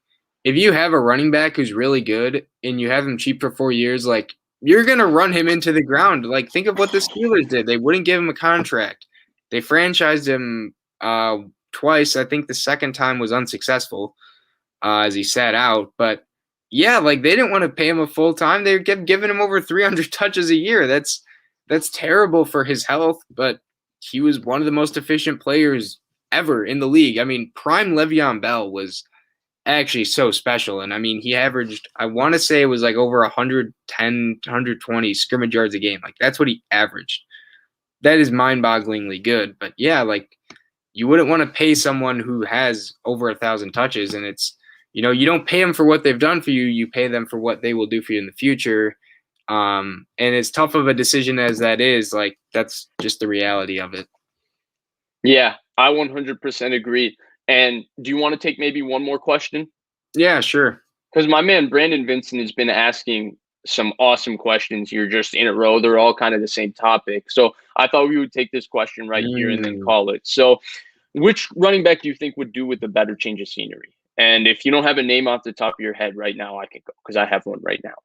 if you have a running back who's really good and you have him cheap for 4 years, like, you're going to run him into the ground. Like, think of what the Steelers did. They wouldn't give him a contract. They franchised him twice. I think the second time was unsuccessful as he sat out. But, yeah, like, they didn't want to pay him a full time. They kept giving him over 300 touches a year. That's terrible for his health, but he was one of the most efficient players ever in the league. I mean, prime Le'Veon Bell was actually so special. And I mean, he averaged, I want to say it was like over 110, 120 scrimmage yards a game. Like, that's what he averaged. That is mind-bogglingly good. But yeah, like, you wouldn't want to pay someone who has over 1,000 touches, and it's, you don't pay them for what they've done for you. You pay them for what they will do for you in the future. And as tough of a decision as that is, like, that's just the reality of it. Yeah, I 100% agree. And do you want to take maybe one more question? Yeah, sure. Because my man Brandon Vincent has been asking some awesome questions here just in a row. They're all kind of the same topic. So I thought we would take this question right here and then call it. So which running back do you think would do with a better change of scenery? And if you don't have a name off the top of your head right now, I can go, because I have one right now.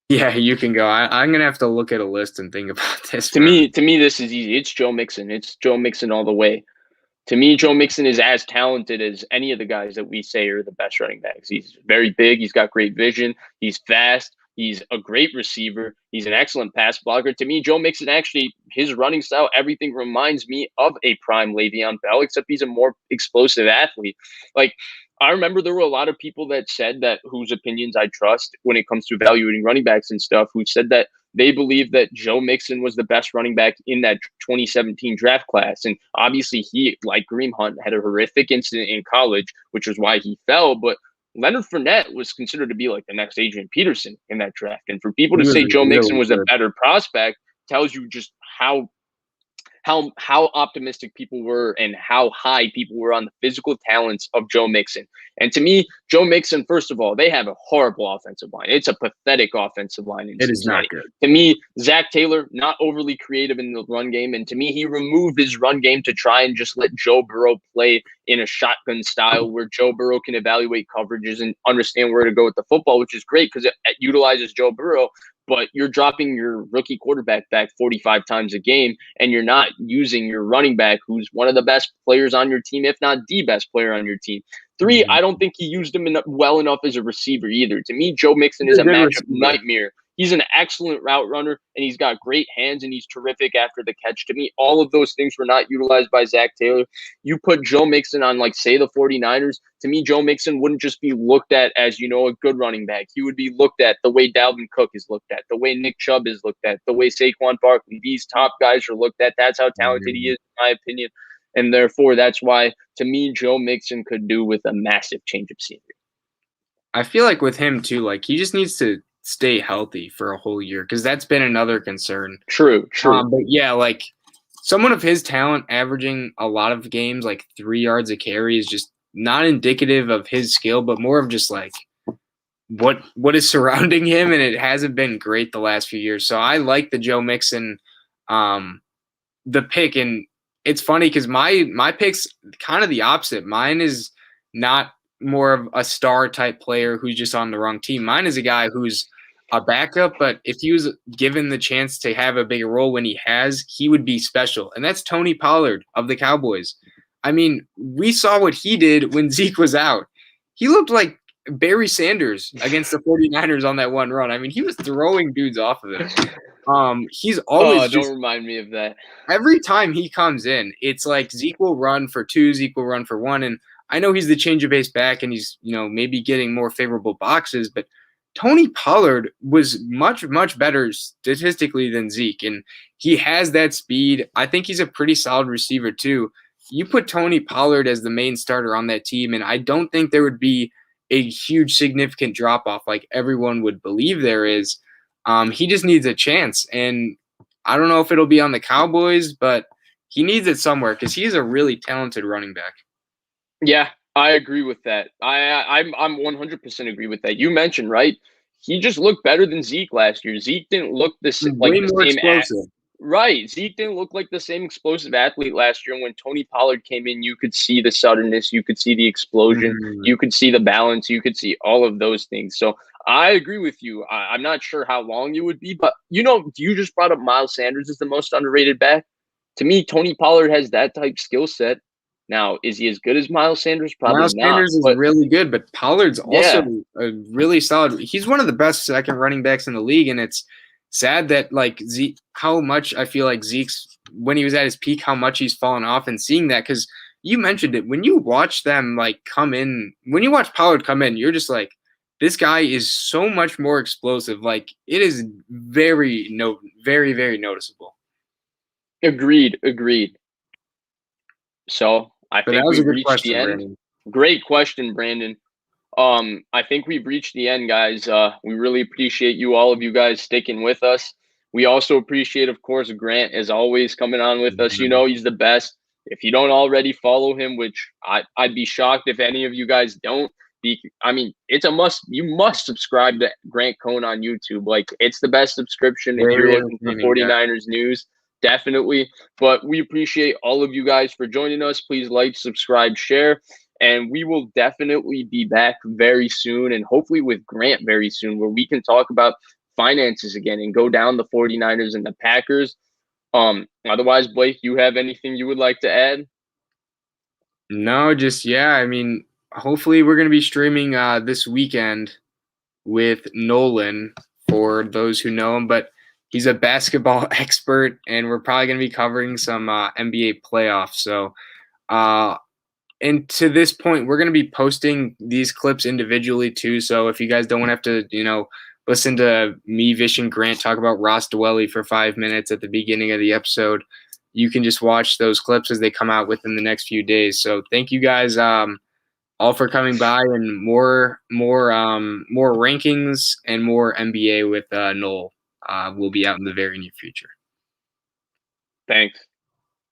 Yeah, you can go. I'm going to have to look at a list and think about this. To me, this is easy. It's Joe Mixon. It's Joe Mixon all the way. To me, Joe Mixon is as talented as any of the guys that we say are the best running backs. He's very big. He's got great vision. He's fast. He's a great receiver. He's an excellent pass blocker. To me, Joe Mixon, actually, his running style, everything reminds me of a prime Le'Veon Bell, except he's a more explosive athlete. Like, I remember there were a lot of people that said that, whose opinions I trust when it comes to evaluating running backs and stuff, who said that they believe that Joe Mixon was the best running back in that 2017 draft class. And obviously he, like Kareem Hunt, had a horrific incident in college, which was why he fell. But Leonard Fournette was considered to be like the next Adrian Peterson in that draft. And for people to say Joe Mixon was a better prospect tells you just how optimistic people were and how high people were on the physical talents of Joe Mixon. And to me, Joe Mixon, first of all, they have a horrible offensive line. It's a pathetic offensive line. It is not good. To me, Zach Taylor, not overly creative in the run game. And to me, he removed his run game to try and just let Joe Burrow play in a shotgun style where Joe Burrow can evaluate coverages and understand where to go with the football, which is great because it utilizes Joe Burrow. But you're dropping your rookie quarterback back 45 times a game, and you're not using your running back, who's one of the best players on your team, if not the best player on your team. Three, I don't think he used him well enough as a receiver either. To me, Joe Mixon is a matchup nightmare. He's an excellent route runner, and he's got great hands, and he's terrific after the catch. To me, all of those things were not utilized by Zach Taylor. You put Joe Mixon on, like, say, the 49ers. To me, Joe Mixon wouldn't just be looked at as, a good running back. He would be looked at the way Dalvin Cook is looked at, the way Nick Chubb is looked at, the way Saquon Barkley. These top guys are looked at. That's how talented he is, in my opinion. And therefore, that's why, to me, Joe Mixon could do with a massive change of scenery. I feel like with him, too, like, he just needs to stay healthy for a whole year, because that's been another concern. True. But yeah, like, someone of his talent averaging a lot of games, like 3 yards a carry, is just not indicative of his skill, but more of just like what is surrounding him, and it hasn't been great the last few years. So I like the Joe Mixon the pick, and it's funny because my pick's kind of the opposite. Mine is not more of a star type player who's just on the wrong team. Mine is a guy who's a backup, but if he was given the chance to have a bigger role when he has, he would be special. And that's Tony Pollard of the Cowboys. I mean, we saw what he did when Zeke was out. He looked like Barry Sanders against the 49ers on that one run. I mean, he was throwing dudes off of it. He's always don't remind me of that. Every time he comes in, it's like Zeke will run for 2, Zeke will run for 1. And I know he's the change of pace back and he's, maybe getting more favorable boxes, but Tony Pollard was much, much better statistically than Zeke, and he has that speed. I think he's a pretty solid receiver too. You put Tony Pollard as the main starter on that team, and I don't think there would be a huge significant drop-off like everyone would believe there is. He just needs a chance, and I don't know if it'll be on the Cowboys, but he needs it somewhere because he is a really talented running back. Yeah, I agree with that. I'm 100% agree with that. You mentioned, right? He just looked better than Zeke last year. Zeke didn't look Way more explosive. Right. Zeke didn't look like the same explosive athlete last year. And when Tony Pollard came in, you could see the suddenness, you could see the explosion, you could see the balance, you could see all of those things. So I agree with you. I'm not sure how long it would be, but you just brought up Miles Sanders as the most underrated back. To me, Tony Pollard has that type skill set. Now, is he as good as Miles Sanders? Probably Miles not. Sanders is really good, but Pollard's also Yeah. a really solid. He's one of the best second running backs in the league, and it's sad that like Zeke, how much I feel like Zeke's when he was at his peak, how much he's fallen off, and seeing that because you mentioned it when you watch them like come in, when you watch Pollard come in, you're just like, this guy is so much more explosive. Like it is very very noticeable. Agreed. So I But think that was a we've good reached the question, end. Brandon. Great question, Brandon. I think we've reached the end, guys. We really appreciate all of you guys sticking with us. We also appreciate, of course, Grant, as always, coming on with us. You know he's the best. If you don't already follow him, which I'd be shocked if any of you guys don't. It's a must. You must subscribe to Grant Cohn on YouTube. Like, it's the best subscription if you're looking for 49ers news. Definitely. But we appreciate all of you guys for joining us. Please like, subscribe, share. And we will definitely be back very soon, and hopefully with Grant very soon, where we can talk about finances again and go down the 49ers and the Packers. Otherwise, Blake, you have anything you would like to add? No, hopefully we're going to be streaming this weekend with Nolan, for those who know him, but he's a basketball expert, and we're probably going to be covering some NBA playoffs. So, and to this point, we're going to be posting these clips individually too. So if you guys don't want to have to, listen to me, Vish, and Grant talk about Ross Dwelley for 5 minutes at the beginning of the episode, you can just watch those clips as they come out within the next few days. So thank you guys all for coming by, and more rankings and more NBA with Noel will be out in the very near future. Thanks.